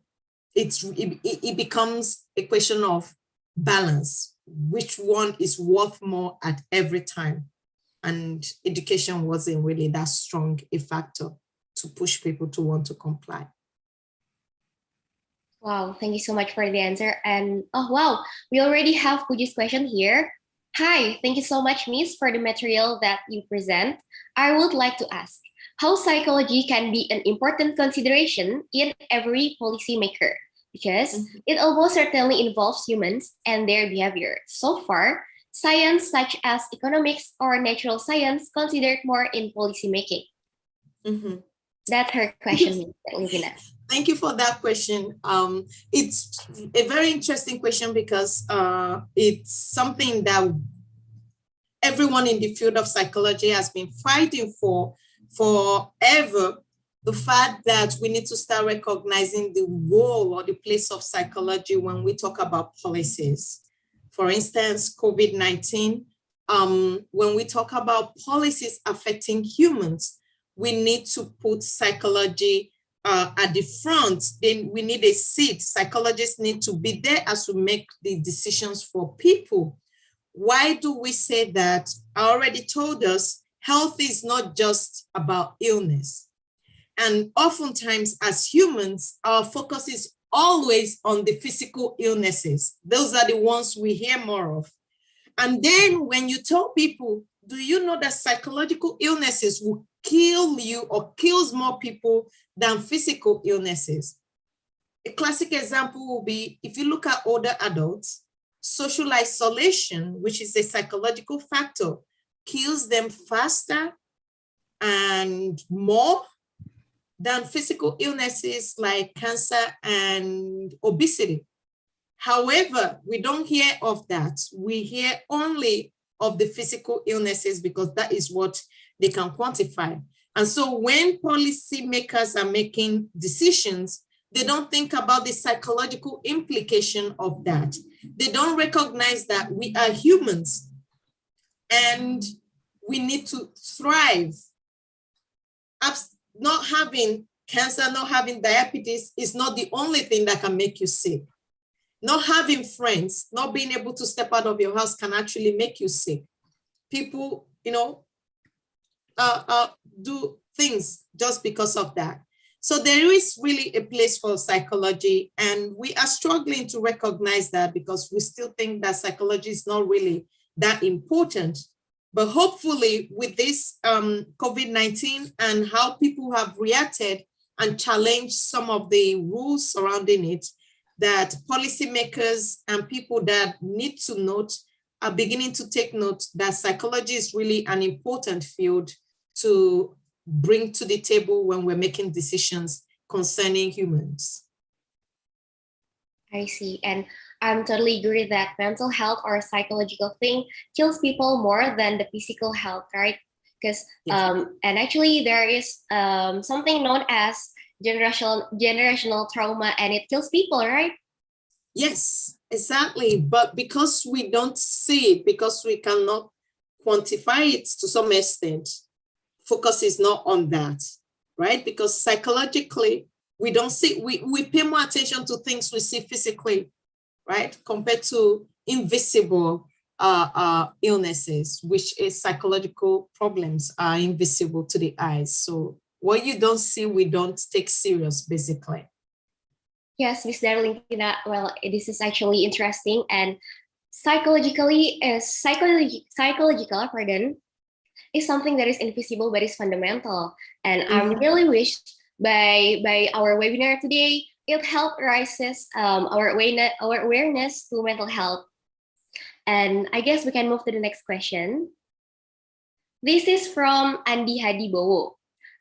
it becomes a question of balance. Which one is worth more at every time? And education wasn't really that strong a factor to push people to want to comply. Wow, thank you so much for the answer. And oh wow, we already have Puji's question here. Hi, thank you so much, Miss, for the material that you present. I would like to ask how psychology can be an important consideration in every policymaker, because it almost certainly involves humans and their behavior. So far, science such as economics or natural science considered more in policymaking. That's her question, Livina. Thank you for that question. It's a very interesting question because it's something that everyone in the field of psychology has been fighting for forever. The fact that we need to start recognizing the role or the place of psychology when we talk about policies. For instance, COVID-19, when we talk about policies affecting humans, we need to put psychology at the front. Then we need a seat. Psychologists need to be there as we make the decisions for people. Why do we say that? I already told us health is not just about illness. And oftentimes as humans, our focus is always on the physical illnesses. Those are the ones we hear more of. And then when you tell people, do you know that psychological illnesses will kill you or kills more people than physical illnesses? A classic example will be, if you look at older adults, social isolation, which is a psychological factor, kills them faster and more than physical illnesses like cancer and obesity. However, we don't hear of that. We hear only of the physical illnesses because that is what they can quantify. And so when policymakers are making decisions, they don't think about the psychological implication of that. They don't recognize that we are humans and we need to thrive. Not having cancer, not having diabetes is not the only thing that can make you sick. Not having friends, not being able to step out of your house can actually make you sick. People, do things just because of that. So there is really a place for psychology, and we are struggling to recognize that because we still think that psychology is not really that important. But hopefully with this COVID-19 and how people have reacted and challenged some of the rules surrounding it, that policymakers and people that need to note are beginning to take note that psychology is really an important field to bring to the table when we're making decisions concerning humans. I see. And I'm totally agree that mental health or psychological thing kills people more than the physical health, right? Because and actually there is something known as generational trauma, and it kills people, right? Yes, exactly. But because we don't see it, because we cannot quantify it to some extent, focus is not on that, right? Because psychologically, we don't see, we pay more attention to things we see physically, right? Compared to invisible illnesses, which is psychological problems are invisible to the eyes. So what you don't see, we don't take serious, basically. Yes, Miss Darlingina, well, this is actually interesting, and psychological, pardon, is something that is invisible but is fundamental. And I really wish by our webinar today, it helped raises our awareness to mental health. And I guess we can move to the next question. This is from Andi Hadibowo.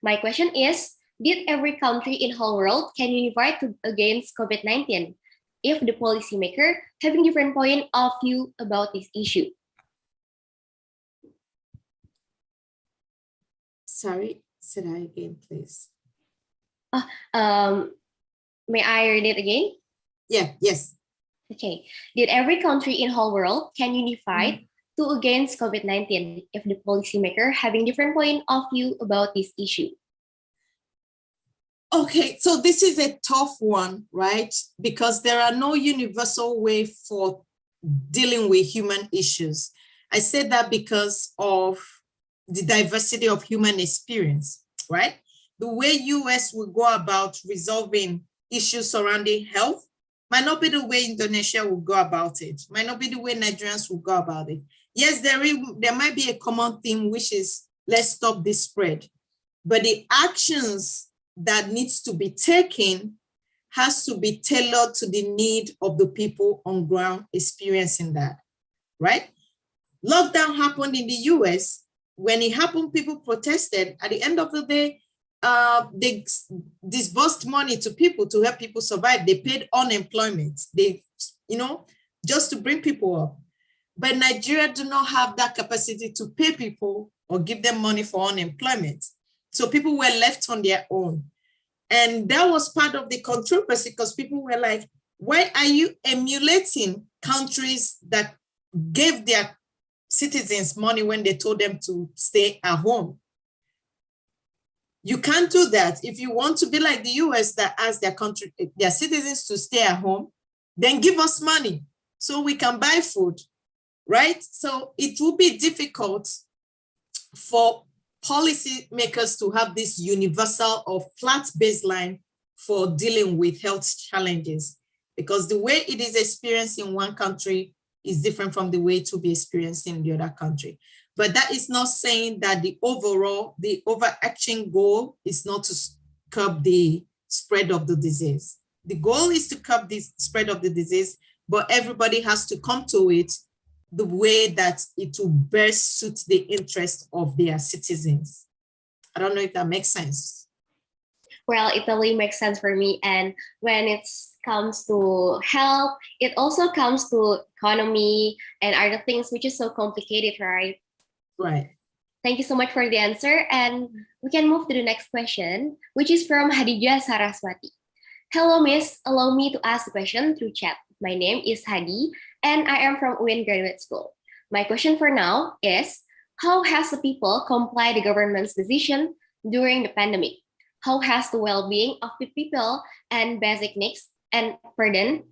My question is, did every country in whole world can unify against COVID-19 if the policymaker having different point of view about this issue? Sorry, say that again, please. May I read it again? Yeah, yes. Okay. Did every country in whole world can unify to against COVID-19 if the policymaker having different point of view about this issue? Okay, so this is a tough one, right? Because there are no universal way for dealing with human issues. I said that because of the diversity of human experience, right? The way US will go about resolving issues surrounding health might not be the way Indonesia will go about it, might not be the way Nigerians will go about it. Yes, there might be a common theme, which is let's stop this spread. But the actions that needs to be taken has to be tailored to the need of the people on ground experiencing that, right? Lockdown happened in the US. When it happened, people protested. At the end of the day, they disbursed money to people to help people survive. They paid unemployment. They, just to bring people up. But Nigeria do not have that capacity to pay people or give them money for unemployment. So people were left on their own. And that was part of the controversy because people were like, why are you emulating countries that gave their citizens money when they told them to stay at home? You can't do that. If you want to be like the US that asked their citizens to stay at home, then give us money so we can buy food, right? So it will be difficult for policymakers to have this universal or flat baseline for dealing with health challenges, because the way it is experienced in one country is different from the way it will be experienced in the other country. But that is not saying that the overarching goal is not to curb the spread of the disease. The goal is to curb the spread of the disease, but everybody has to come to it the way that it will best suit the interest of their citizens. I don't know if that makes sense. Well, it totally makes sense for me. And when it comes to health, it also comes to economy and other things, which is so complicated, right? Right. Thank you so much for the answer. And we can move to the next question, which is from Hadijah Saraswati. Hello, Miss. Allow me to ask the question through chat. My name is Hadi, and I am from UIN Graduate School. My question for now is, how has the people complied the government's decision during the pandemic? How has the well-being of the people and basic needs considered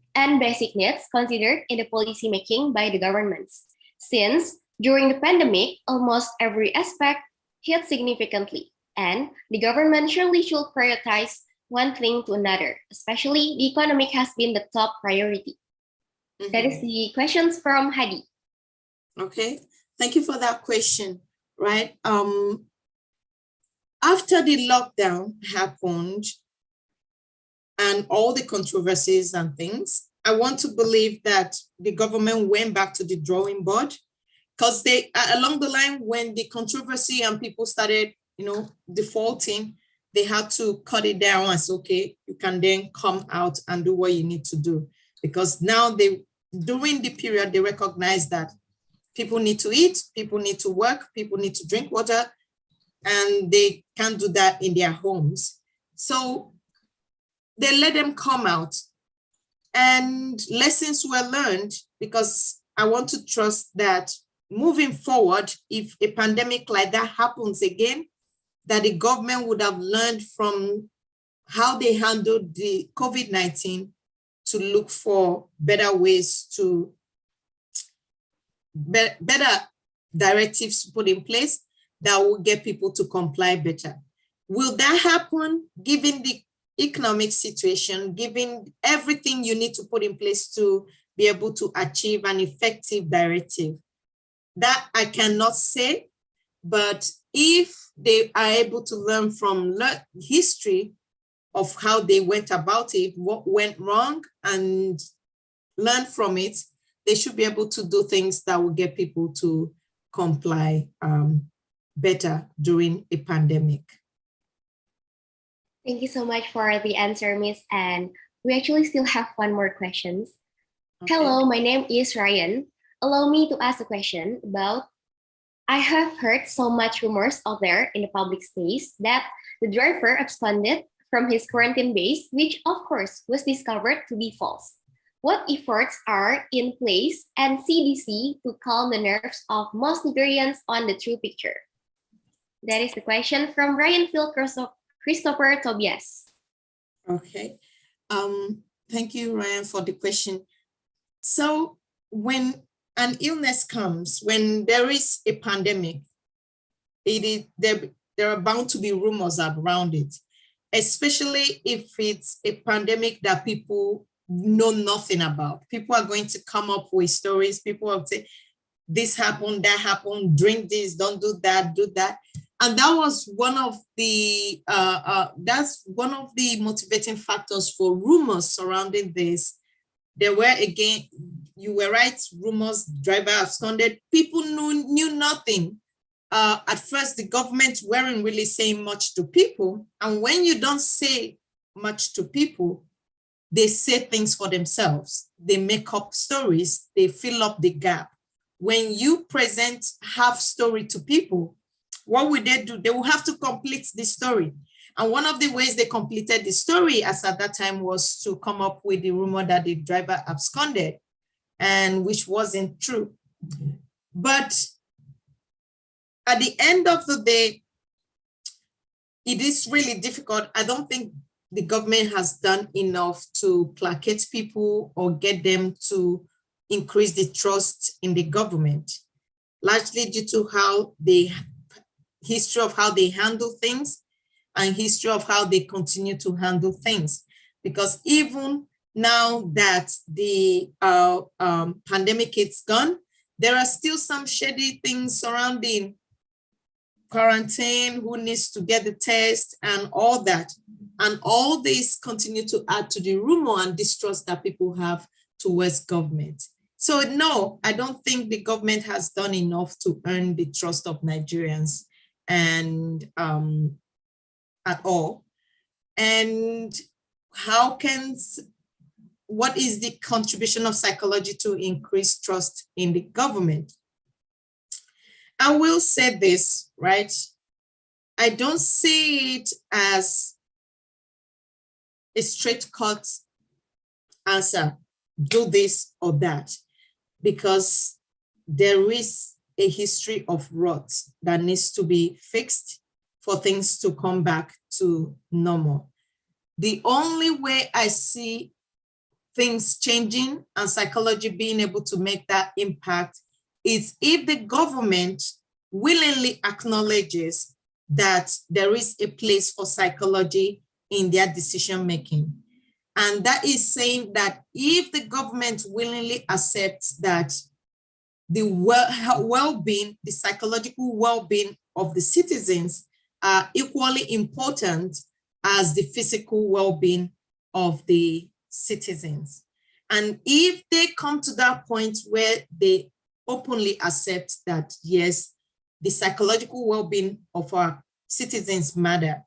in the policy making by the governments? Since during the pandemic, almost every aspect hit significantly, and the government surely should prioritize one thing to another, especially the economic has been the top priority. That is the questions from Hadi. Okay, thank you for that question. Right. After the lockdown happened, and all the controversies and things, I want to believe that the government went back to the drawing board, because they, along the line, when the controversy and people started, defaulting, they had to cut it down and say, okay, you can then come out and do what you need to do. Because now during the period, they recognize that people need to eat, people need to work, people need to drink water, and they can't do that in their homes. So they let them come out, and lessons were learned, because I want to trust that moving forward, if a pandemic like that happens again, that the government would have learned from how they handled the COVID-19 to look for better ways to, better directives put in place that will get people to comply better. Will that happen given the economic situation, given everything you need to put in place to be able to achieve an effective directive? That I cannot say, but if they are able to learn from history of how they went about it, what went wrong, and learn from it, they should be able to do things that will get people to comply better during a pandemic. Thank you so much for the answer, Miss Anne. We actually still have one more question. Okay. Hello, my name is Ryan. Allow me to ask a question about, I have heard so much rumors out there in the public space that the driver absconded from his quarantine base, which of course was discovered to be false. What efforts are in place and CDC to calm the nerves of most Nigerians on the true picture? That is the question from Ryan Phil Christopher Tobias. Okay. Thank you, Ryan, for the question. So when an illness comes, when there is a pandemic, there are bound to be rumors around it, especially if it's a pandemic that people know nothing about. People are going to come up with stories. People will say, this happened, that happened, drink this, don't do that, do that. And that was one of the, that's one of the motivating factors for rumors surrounding this. There were, again, you were right, rumors, driver absconded. People knew nothing. At first, the government weren't really saying much to people. And when you don't say much to people, they say things for themselves. They make up stories. They fill up the gap. When you present half story to people, what would they do? They will have to complete the story. And one of the ways they completed the story as at that time was to come up with the rumor that the driver absconded, and which wasn't true. But at the end of the day, it is really difficult. I don't think the government has done enough to placate people or get them to increase the trust in the government, largely due to how history of how they handle things and history of how they continue to handle things. Because even now that the pandemic is gone, there are still some shady things surrounding quarantine, who needs to get the test and all that. And all this continue to add to the rumor and distrust that people have towards government. So no, I don't think the government has done enough to earn the trust of Nigerians and at all. And what is the contribution of psychology to increase trust in the government? I will say this, right? I don't see it as a straight cut answer, do this or that, because there is a history of rot that needs to be fixed for things to come back to normal. The only way I see things changing and psychology being able to make that impact is if the government willingly acknowledges that there is a place for psychology in their decision making. And that is saying that if the government willingly accepts that the well-being, the psychological well-being of the citizens are equally important as the physical well-being of the citizens. And if they come to that point where they openly accept that, yes, the psychological well-being of our citizens matter,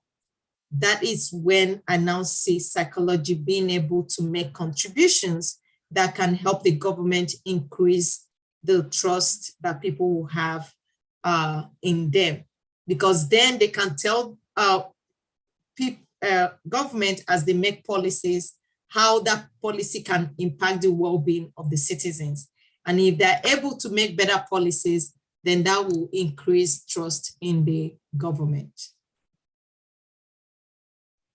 that is when I now see psychology being able to make contributions that can help the government increase the trust that people will have in them. Because then they can tell government as they make policies, how that policy can impact the well-being of the citizens. And if they're able to make better policies, then that will increase trust in the government.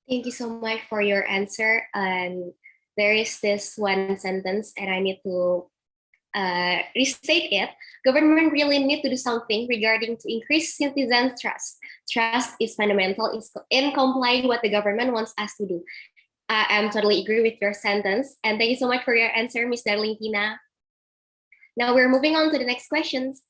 Thank you so much for your answer. And there is this one sentence, and I need to restate it. Government really need to do something regarding to increase citizens' trust. Trust is fundamental in complying what the government wants us to do. I am totally agree with your sentence. And thank you so much for your answer, Ms. Darlingtina. Now we're moving on to the next questions.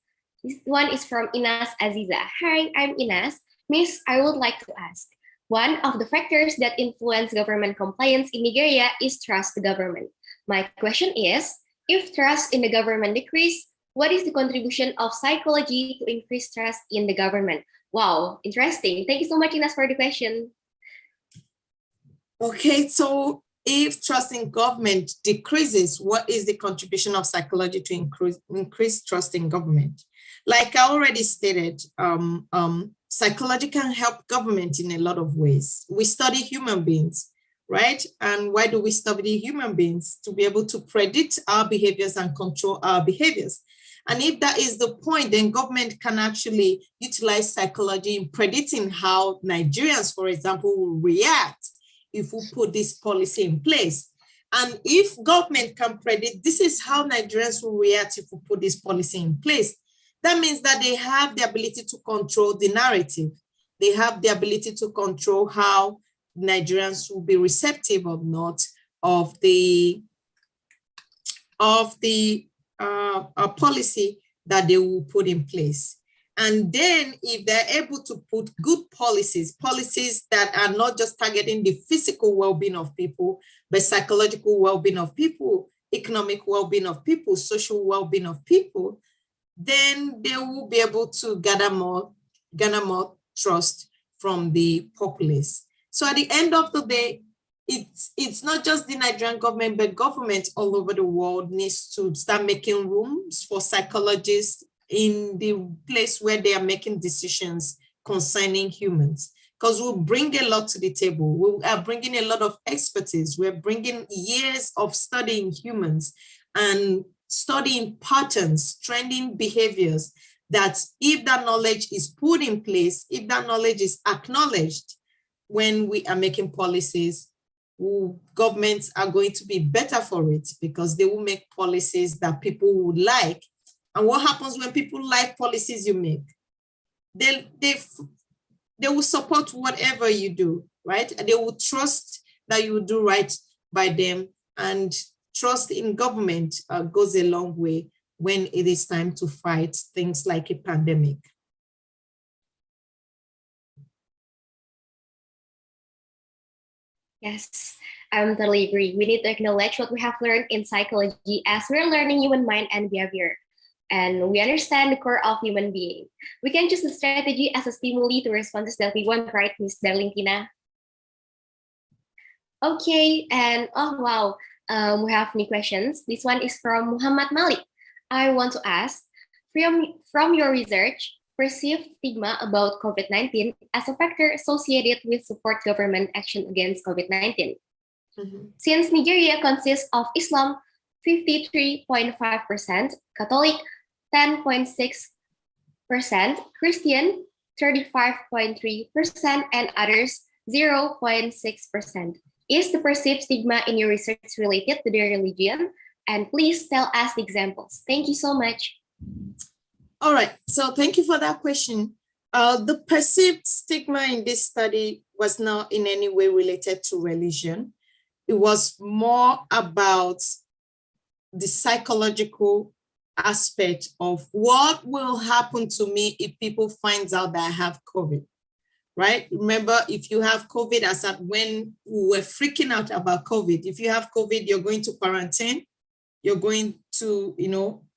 This one is from Inas Aziza. Hi, I'm Inas. Miss, I would like to ask, one of the factors that influence government compliance in Nigeria is trust the government. My question is, if trust in the government decrease, what is the contribution of psychology to increase trust in the government? Wow, interesting. Thank you so much, Inas, for the question. Okay, so if trust in government decreases, what is the contribution of psychology to increase trust in government? Like I already stated, psychology can help government in a lot of ways. We study human beings, right? And why do we study human beings? To be able to predict our behaviors and control our behaviors. And if that is the point, then government can actually utilize psychology in predicting how Nigerians, for example, will react if we put this policy in place. And if government can predict this is how Nigerians will react if we put this policy in place, that means that they have the ability to control the narrative. They have the ability to control how Nigerians will be receptive or not of the policy that they will put in place. And then if they're able to put good policies that are not just targeting the physical well-being of people, but psychological well-being of people, economic well-being of people, social well-being of people, then they will be able to garner more trust from the populace. So at the end of the day, it's not just the Nigerian government, but governments all over the world needs to start making rooms for psychologists in the place where they are making decisions concerning humans, because we'll bring a lot to the table. We are bringing a lot of expertise. We're bringing years of studying humans and studying patterns, trending behaviors, that if that knowledge is put in place, if that knowledge is acknowledged when we are making policies, governments are going to be better for it because they will make policies that people would like. And what happens when people like policies you make? They will support whatever you do, right? And they will trust that you will do right by them. And trust in government goes a long way when it is time to fight things like a pandemic. Yes, I totally agree. We need to acknowledge what we have learned in psychology as we're learning human mind and behavior. And we understand the core of human being. We can choose the strategy as a stimuli to responses that we want, right, Ms. Darlingtina? Okay, and oh wow, we have new questions. This one is from Muhammad Malik. I want to ask, from your research, perceived stigma about COVID-19 as a factor associated with support government action against COVID-19. Since Nigeria consists of Islam 53.5%, Catholic 10.6%, Christian 35.3%, and others 0.6%. Is the perceived stigma in your research related to their religion? And please tell us the examples. Thank you so much. All right, so thank you for that question. The perceived stigma in this study was not in any way related to religion. It was more about the psychological aspect of what will happen to me if people find out that I have COVID, right? Remember, if you have COVID, as at when we were freaking out about COVID, if you have COVID, you're going to quarantine, you're going to,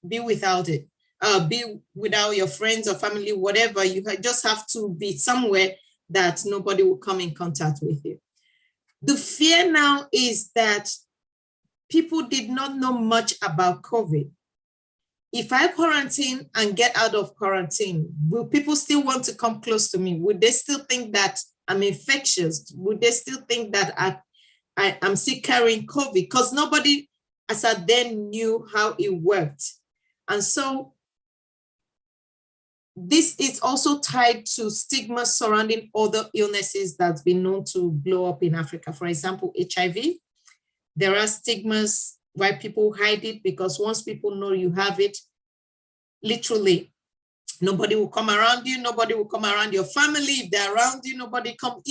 be without it, be without your friends or family, whatever. You just have to be somewhere that nobody will come in contact with you. The fear now is that people did not know much about COVID. If I quarantine and get out of quarantine, will people still want to come close to me? Would they still think that I'm infectious? Would they still think that I'm still carrying COVID? Because nobody as I then knew how it worked. And so this is also tied to stigma surrounding other illnesses that's been known to blow up in Africa. For example, HIV. There are stigmas why people hide it, because once people know you have it, literally, nobody will come around you, nobody will come around your family. If they're around you, nobody come,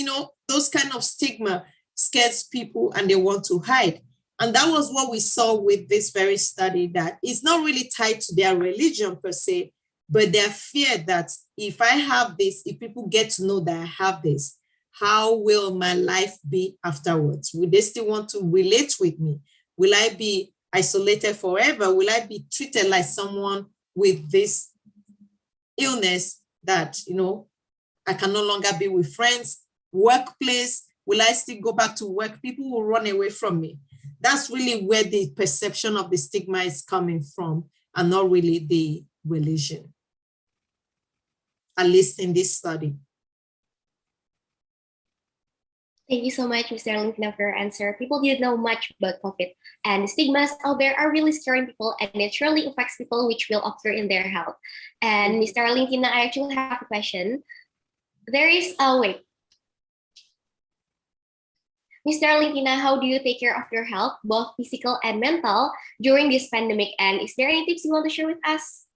those kind of stigma scares people and they want to hide. And that was what we saw with this very study, that it's not really tied to their religion per se, but their fear that if I have this, if people get to know that I have this, how will my life be afterwards? Will they still want to relate with me? Will I be isolated forever? Will I be treated like someone with this illness that, I can no longer be with friends? Workplace, will I still go back to work? People will run away from me. That's really where the perception of the stigma is coming from, and not really the religion, at least in this study. Thank you so much, Mr. Lintina, for your answer. People didn't know much about COVID, and the stigmas out there are really scaring people, and it really affects people, which will occur in their health. And Mr. Lintina, I actually have a question. There is a wait. Mr. Lintina, how do you take care of your health, both physical and mental, during this pandemic? And is there any tips you want to share with us?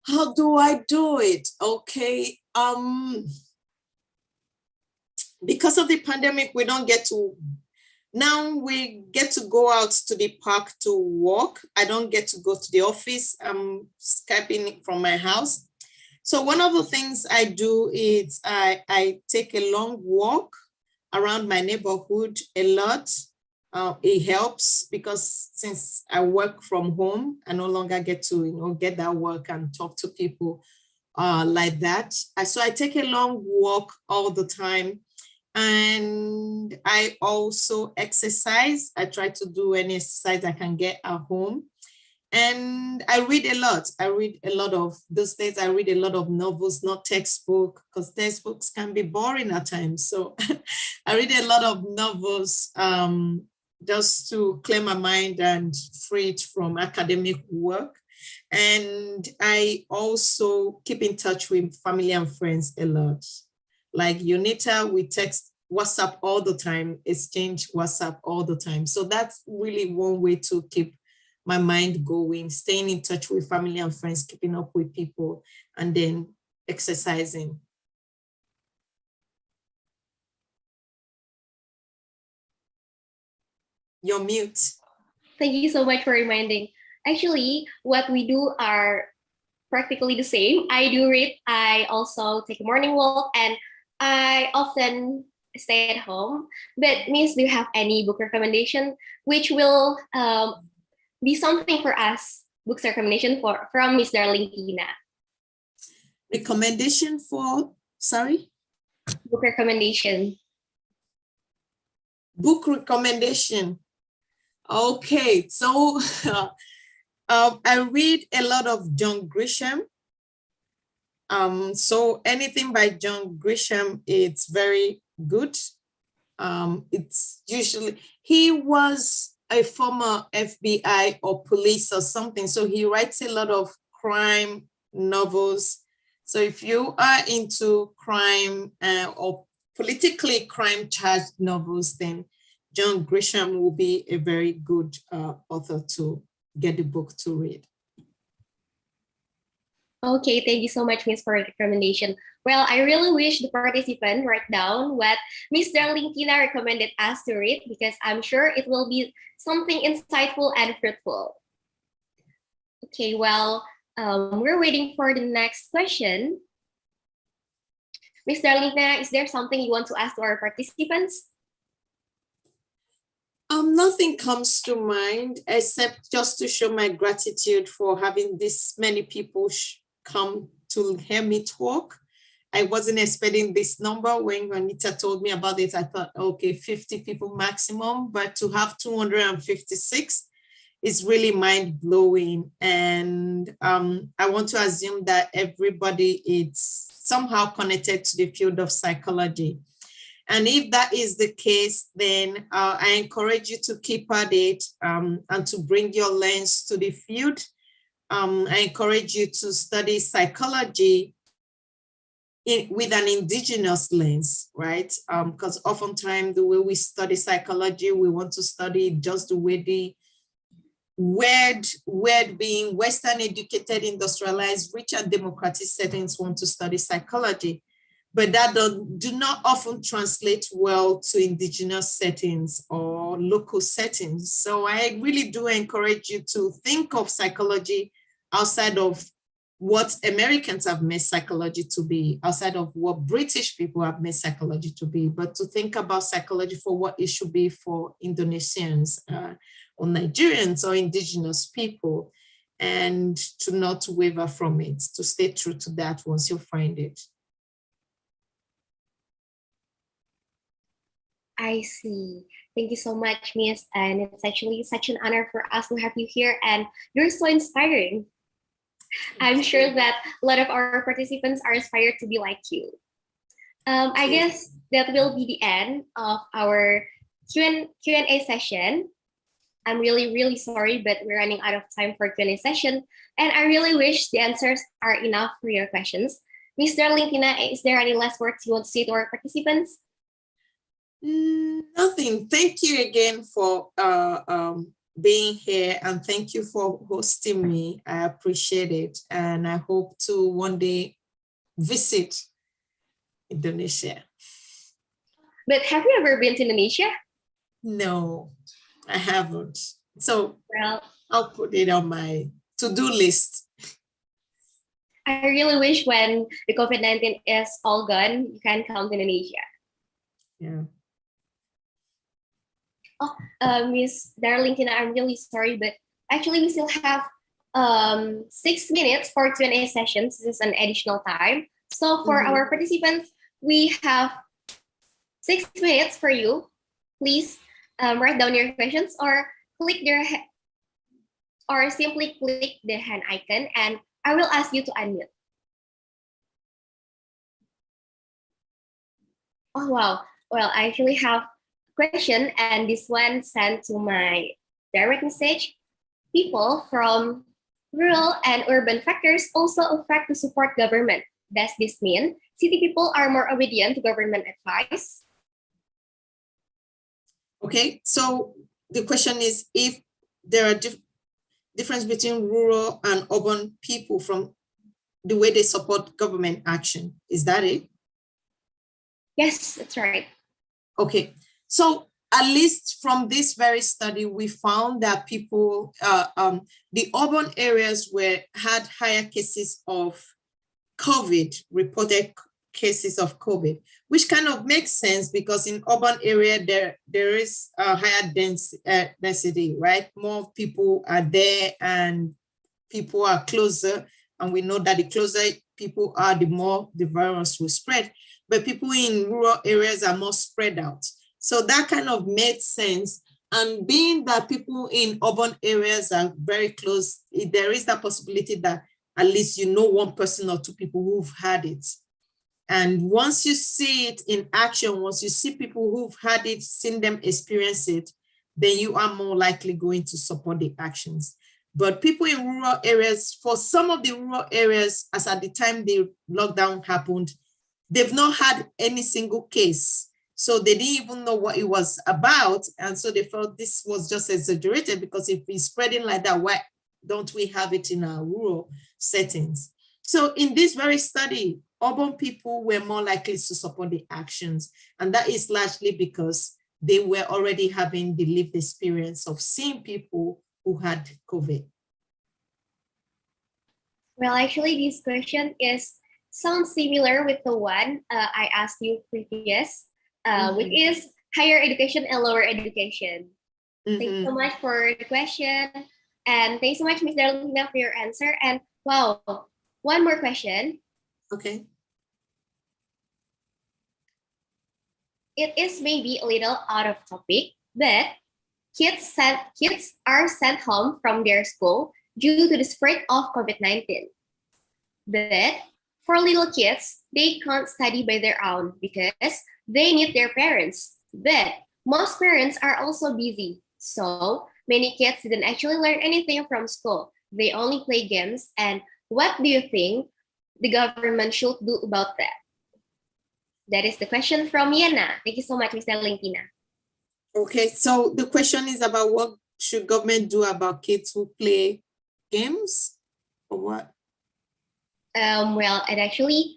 How do I do it? Okay. Because of the pandemic, we don't get to, now we get to go out to the park to walk. I don't get to go to the office. I'm Skyping from my house. So one of the things I do is I take a long walk around my neighborhood a lot. It helps because since I work from home, I no longer get to get that work and talk to people like that. So I take a long walk all the time. And I also exercise. I try to do any exercise I can get at home. And I read a lot. I read a lot of, those days I read a lot of novels, not textbook, because textbooks can be boring at times. So I read a lot of novels just to clear my mind and free it from academic work. And I also keep in touch with family and friends a lot. Like Unita, we text WhatsApp all the time, exchange WhatsApp all the time. So that's really one way to keep my mind going, staying in touch with family and friends, keeping up with people, and then exercising. You're mute. Thank you so much for reminding. Actually, what we do are practically the same. I do read, I also take a morning walk, and I often stay at home. But Miss, do you have any book recommendation which will be something for us? Books recommendation from Miss Darling Tina. Recommendation for, sorry? Book recommendation. Book recommendation. Okay, so I read a lot of John Grisham. So anything by John Grisham, it's very good. It's usually, he was a former FBI or police or something, so he writes a lot of crime novels. So if you are into crime or politically crime charged novels, then John Grisham will be a very good author to get the book to read. Okay, thank you so much, Miss, for the recommendation. Well, I really wish the participant write down what Miss Darling Tina recommended us to read, because I'm sure it will be something insightful and fruitful. Okay, well, we're waiting for the next question. Ms. Darlington, is there something you want to ask to our participants? Nothing comes to mind except just to show my gratitude for having this many people come to hear me talk. I wasn't expecting this number. When Juanita told me about it, I thought, okay, 50 people maximum, but to have 256 is really mind-blowing. And I want to assume that everybody is somehow connected to the field of psychology. And if that is the case, then I encourage you to keep at it and to bring your lens to the field. I encourage you to study psychology with an indigenous lens, right? Because oftentimes the way we study psychology, we want to study just the way the word being Western educated, industrialized, rich and democratic settings want to study psychology. But that do not often translate well to indigenous settings or local settings. So I really do encourage you to think of psychology outside of what Americans have made psychology to be, outside of what British people have made psychology to be, but to think about psychology for what it should be for Indonesians or Nigerians or indigenous people, and to not waver from it, to stay true to that once you find it. I see. Thank you so much, Miss. And it's actually such an honor for us to have you here, and you're so inspiring. I'm sure that a lot of our participants are inspired to be like you. I guess that will be the end of our Q&A session. I'm really sorry, but we're running out of time for Q&A session. And I really wish the answers are enough for your questions. Ms. Darlington, is there any last words you want to say to our participants? Nothing. Thank you again for being here, and thank you for hosting me. I appreciate it, and I hope to one day visit Indonesia. But have you ever been to Indonesia? No, I haven't. So well, I'll put it on my to-do list. I really wish when the COVID-19 is all gone, you can come to Indonesia. Yeah. Oh, Miss Darlington, I'm really sorry, but actually we still have 6 minutes for Q&A sessions. This is an additional time. So for our participants, we have 6 minutes for you. Please write down your questions or simply click the hand icon, and I will ask you to unmute. Oh, wow. Well, I actually have question, and this one sent to my direct message. People from rural and urban factors also affect the support government. Does this mean city people are more obedient to government advice? Okay, so the question is if there are difference between rural and urban people from the way they support government action. Is that it? Yes, that's right. Okay. So at least from this very study, we found that people, the urban areas had higher cases of COVID, reported cases of COVID, which kind of makes sense because in urban area, there is a higher density, right? More people are there and people are closer. And we know that the closer people are, the more the virus will spread. But people in rural areas are more spread out. So that kind of made sense. And being that people in urban areas are very close, there is that possibility that at least you know one person or two people who've had it. And once you see it in action, once you see people who've had it, seen them experience it, then you are more likely going to support the actions. But people in rural areas, for some of the rural areas, as at the time the lockdown happened, they've not had any single case. So they didn't even know what it was about. And so they felt this was just exaggerated because if it's spreading like that, why don't we have it in our rural settings? So in this very study, urban people were more likely to support the actions. And that is largely because they were already having the lived experience of seeing people who had COVID. Well, actually, this question is sounds similar with the one I asked you previous, which is higher education and lower education. Thank you so much for the question. And thanks so much, Ms. Darlina, for your answer. And wow, one more question. Okay. It is maybe a little out of topic, but kids are sent home from their school due to the spread of COVID-19. But for little kids, they can't study by their own because they need their parents. But most parents are also busy. So many kids didn't actually learn anything from school. They only play games. And what do you think the government should do about that? That is the question from Yana. Thank you so much, Mr. Lentina. Okay, so the question is about what should government do about kids who play games or what? Well, and actually,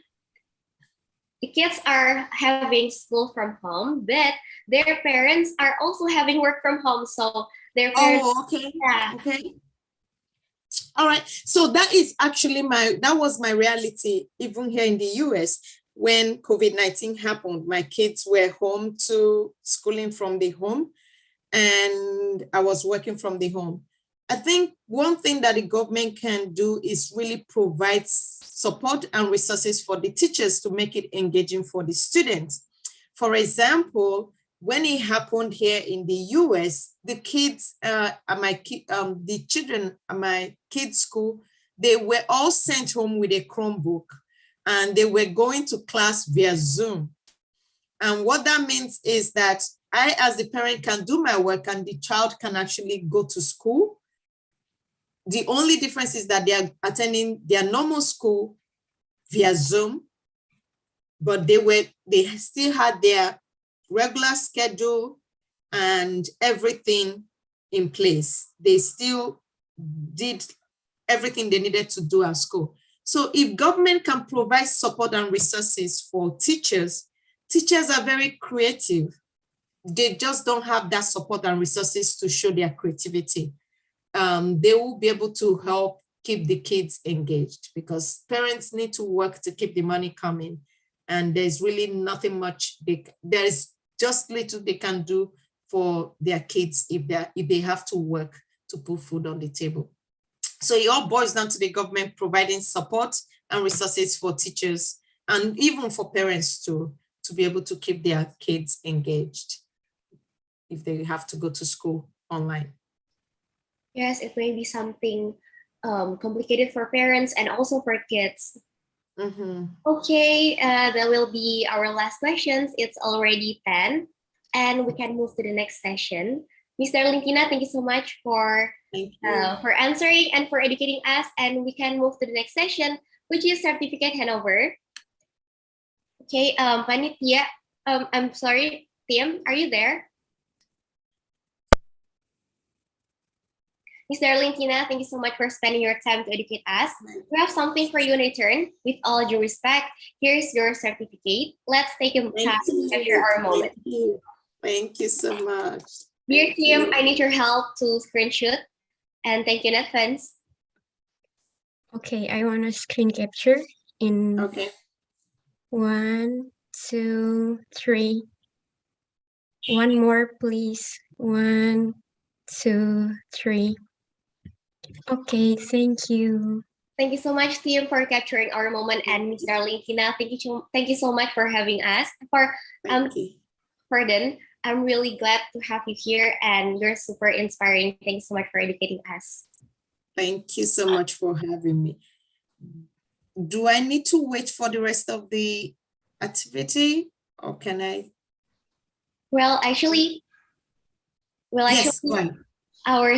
the kids are having school from home, but their parents are also having work from home. So their parents, okay. Yeah. Okay. All right. So that is actually that was my reality, even here in the US. When COVID-19 happened, my kids were home to schooling from the home, and I was working from the home. I think one thing that the government can do is really provide support and resources for the teachers to make it engaging for the students. For example, when it happened here in the US, the kids the children at my kids' school, they were all sent home with a Chromebook, and they were going to class via Zoom. And what that means is that I, as the parent, can do my work and the child can actually go to school. The only difference is that they are attending their normal school via Zoom, but they still had their regular schedule and everything in place. They still did everything they needed to do at school. So if government can provide support and resources for teachers are very creative. They just don't have that support and resources to show their creativity. They will be able to help keep the kids engaged, because parents need to work to keep the money coming. And there's really nothing much, there is just little they can do for their kids if they have to work to put food on the table. So it all boils down to the government providing support and resources for teachers and even for parents to be able to keep their kids engaged if they have to go to school online. Yes, it may be something complicated for parents and also for kids. Okay, that will be our last questions. It's already 10, and we can move to the next session. Mr. Lintina, thank you so much for answering and for educating us. And we can move to the next session, which is certificate handover. Okay, Panitia, I'm sorry, Tim, are you there? Ms. Darlene, thank you so much for spending your time to educate us. We have something for you in return. With all due respect, here's your certificate. Let's take a time to capture our moment. Thank you so much. Dear team, I need your help to screenshot, and thank you in advance. Okay, I want to screen capture in 1, 2, 3. One more, please. 1, 2, 3. Okay, thank you. Thank you so much, team, for capturing our moment. And Ms. Darlene, thank you so much for having us. Pardon, I'm really glad to have you here, and you're super inspiring. Thanks so much for educating us. Thank you so much for having me. Do I need to wait for the rest of the activity, or can I? Well, actually, yes, our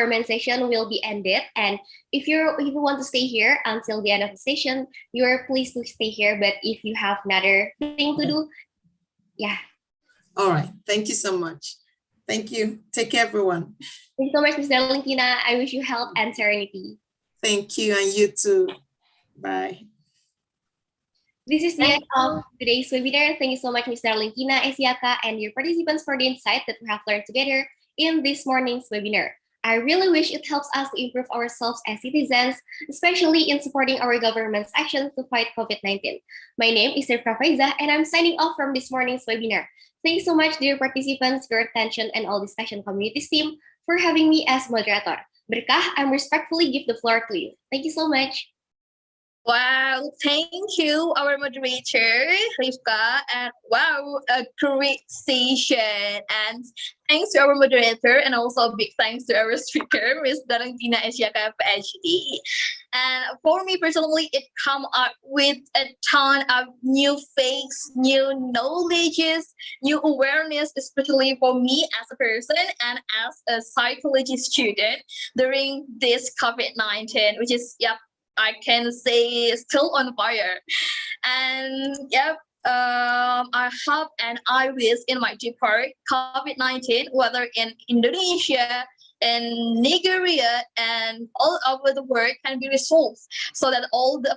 main session will be ended. And if you want to stay here until the end of the session, you're pleased to stay here. But if you have another thing to do, yeah. All right. Thank you so much. Thank you. Take care, everyone. Thank you so much, Ms. Valentina. I wish you health and serenity. Thank you, and you too. Bye. This is the end of today's webinar. Thank you so much, Ms. Darlene Esiaka, and your participants for the insight that we have learned together in this morning's webinar. I really wish it helps us to improve ourselves as citizens, especially in supporting our government's actions to fight COVID-19. My name is Sirfa Faiza, and I'm signing off from this morning's webinar. Thanks so much, dear participants, for your attention and all discussion communities team for having me as moderator. Berkah, I respectfully give the floor to you. Thank you so much. Wow, thank you, our moderator, Rivka, and wow, a great session. And thanks to our moderator, and also a big thanks to our speaker, Ms. Darantina Esyaka, PhD. And for me personally, it come up with a ton of new facts, new knowledges, new awareness, especially for me as a person and as a psychology student during this COVID-19, which is, I can say still on fire. And I hope and I wish in my depart COVID-19, whether in Indonesia, in Nigeria, and all over the world can be resolved so that all the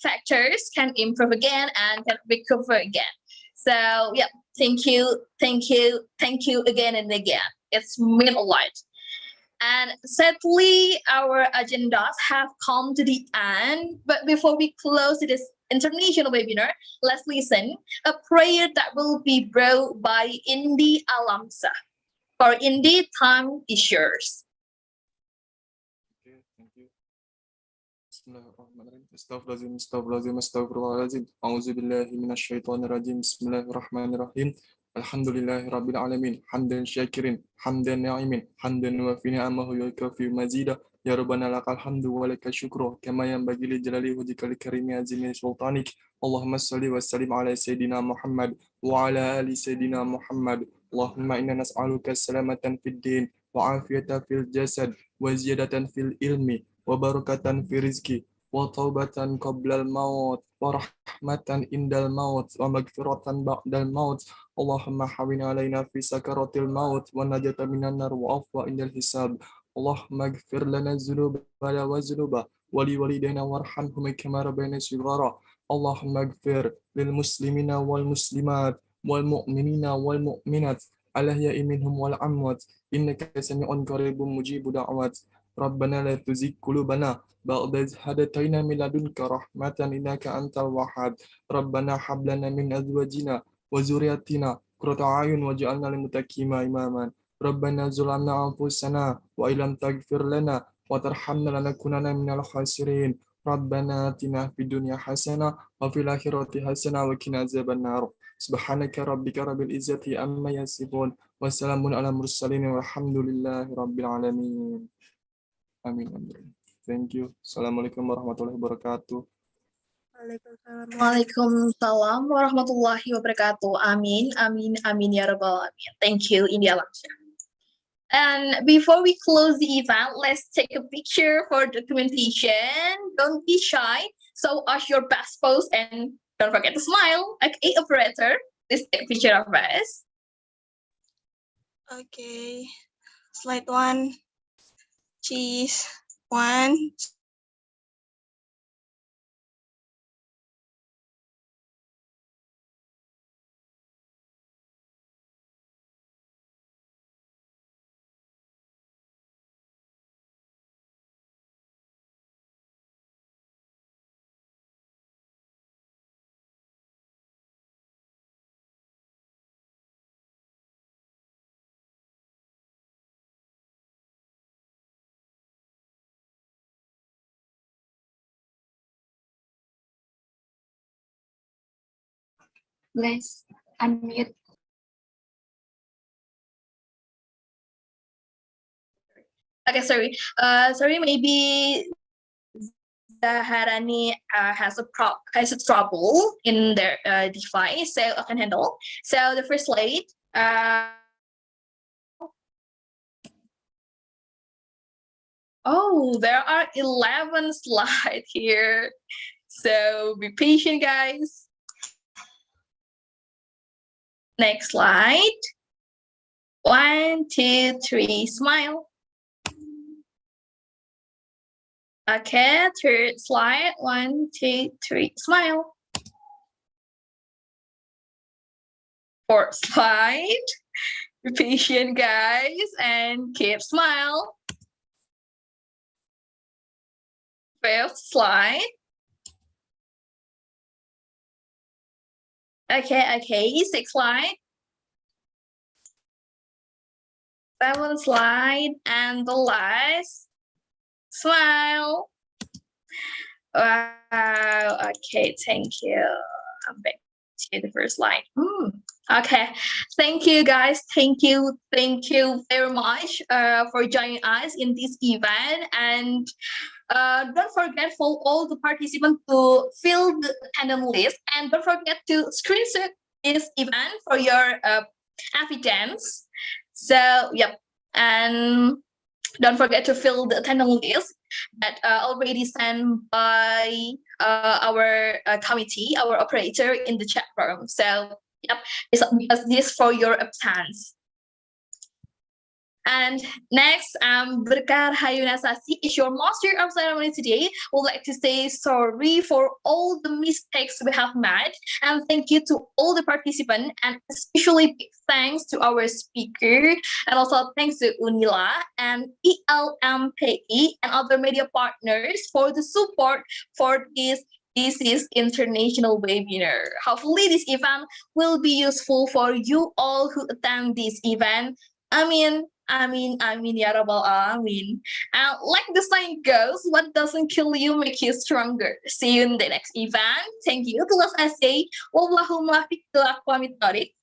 factors can improve again and can recover again. So thank you again and again. It's mean a lot. And sadly, our agendas have come to the end. But before we close this international webinar, let's listen a prayer that will be brought by Indi Alamsa. For Indi, time is yours. Okay, thank you. Bismillahirrahmanirrahim. Astaghfirullahaladzim, astaghfirullahaladzim, astaghfirullahaladzim. A'udzubillahi minasyaitonirrajim. Bismillahirrahmanirrahim. Alhamdulillahi rabbil alamin. Hamdan syakirin, hamdan na'imin, hamdan wa fi ni'amahu yukafi mazida. Ya Rabbana lakal hamdu wa lakal syukru kama yanbaghi li jalali wajhikal karimi azimi sultanik. Allahumma salli wa sallim ala sayyidina Muhammad wa ala ali sayyidina Muhammad. Allahumma inna nas'aluka salamatan fid din wa afiyatan fil jasad wa ziyadatan fil ilmi wa barakatan fi rizki wa taubatan qablal maut wa rahmatan indal maut wa magfiratan ba'dal maut. Allahumma hawin alaina fi sakaratil maut wa najata minan nar wa afwa indal hisab. Allahumma gfir lana dzunubana wa dzunuba wa li walidayna warhamhum kama rabbayana shighara. Allahumma gfir lil muslimina wal muslimat wal mu'minina wal mu'minat al-ahya'i minhum wal amwat innaka sami'un qaribun mujibud da'wat. Rabbana la tuzigh qulubana ba'da idh hadaytana min ladunka rahmatan innaka antal wahhab. Rabbana hab lana min azwajina wa zurriyyatina qurrata a'yun waj'alna lil muttaqina imaman. Rabbana zalamna anfusana wa illam taghfir lana wa tarhamna lanakunanna minal khasirin. Rabbana atina fid dunya hasanah wa fil akhirati hasanah wa qina adzabannar. Subhanaka rabbika rabbil izzati amma yasifun wa salamun ala mursalin walhamdulillahi rabbil alamin. Amin. Thank you. Assalamualaikum warahmatullahi wabarakatuh. Waalaikumsalam warahmatullahi wabarakatuh. Amin, amin, amin ya rabbal alamin. Thank you, Indi Alamsa. And before we close the event, let's take a picture for documentation. Don't be shy. So ask your best pose and don't forget to smile. Okay, operator, please take a picture of us. Okay, slide 1. Cheese. 1. Let's unmute. Okay, sorry, maybe Zaharani has a trouble in their device, so I can handle. So the first slide. Oh, there are 11 slides here. So be patient, guys. Next slide. 1, 2, 3, smile. Okay, third slide. 1, 2, 3, smile. Fourth slide. Be patient, guys, and keep smile. fifth slide. Okay, sixth slide. Seventh slide, and the last. Smile. Wow, okay, thank you. I'm back to the first slide. Okay, thank you guys. Thank you very much for joining us in this event. And don't forget for all the participants to fill the attendance list, and don't forget to screenshot this event for your evidence. So yep, and don't forget to fill the attendance list that already sent by our committee, our operator in the chat room. So yep, because this for your absence. And next, Berkar Hayunasasi is your master of ceremony today. Would like to say sorry for all the mistakes we have made, and thank you to all the participants, and especially big thanks to our speaker, and also thanks to Unila and ELMPE and other media partners for the support for this is international webinar. Hopefully this event will be useful for you all who attend this event. Amin, ya rabbal alamin. And like the saying goes, what doesn't kill you makes you stronger. See you in the next event. Thank you. Tulas say, wallahu muwaffiq ila aqwamit thoriq.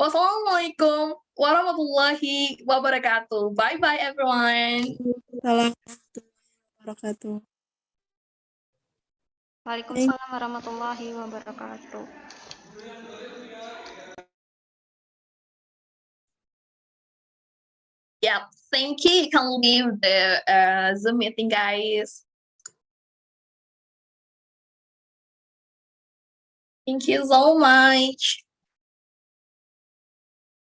Wassalamualaikum warahmatullahi wabarakatuh. Bye bye everyone. Assalamualaikum warahmatullahi wabarakatuh. Waalaikumsalam warahmatullahi wabarakatuh. Yeah, thank you. You can leave the Zoom meeting, guys. Thank you so much.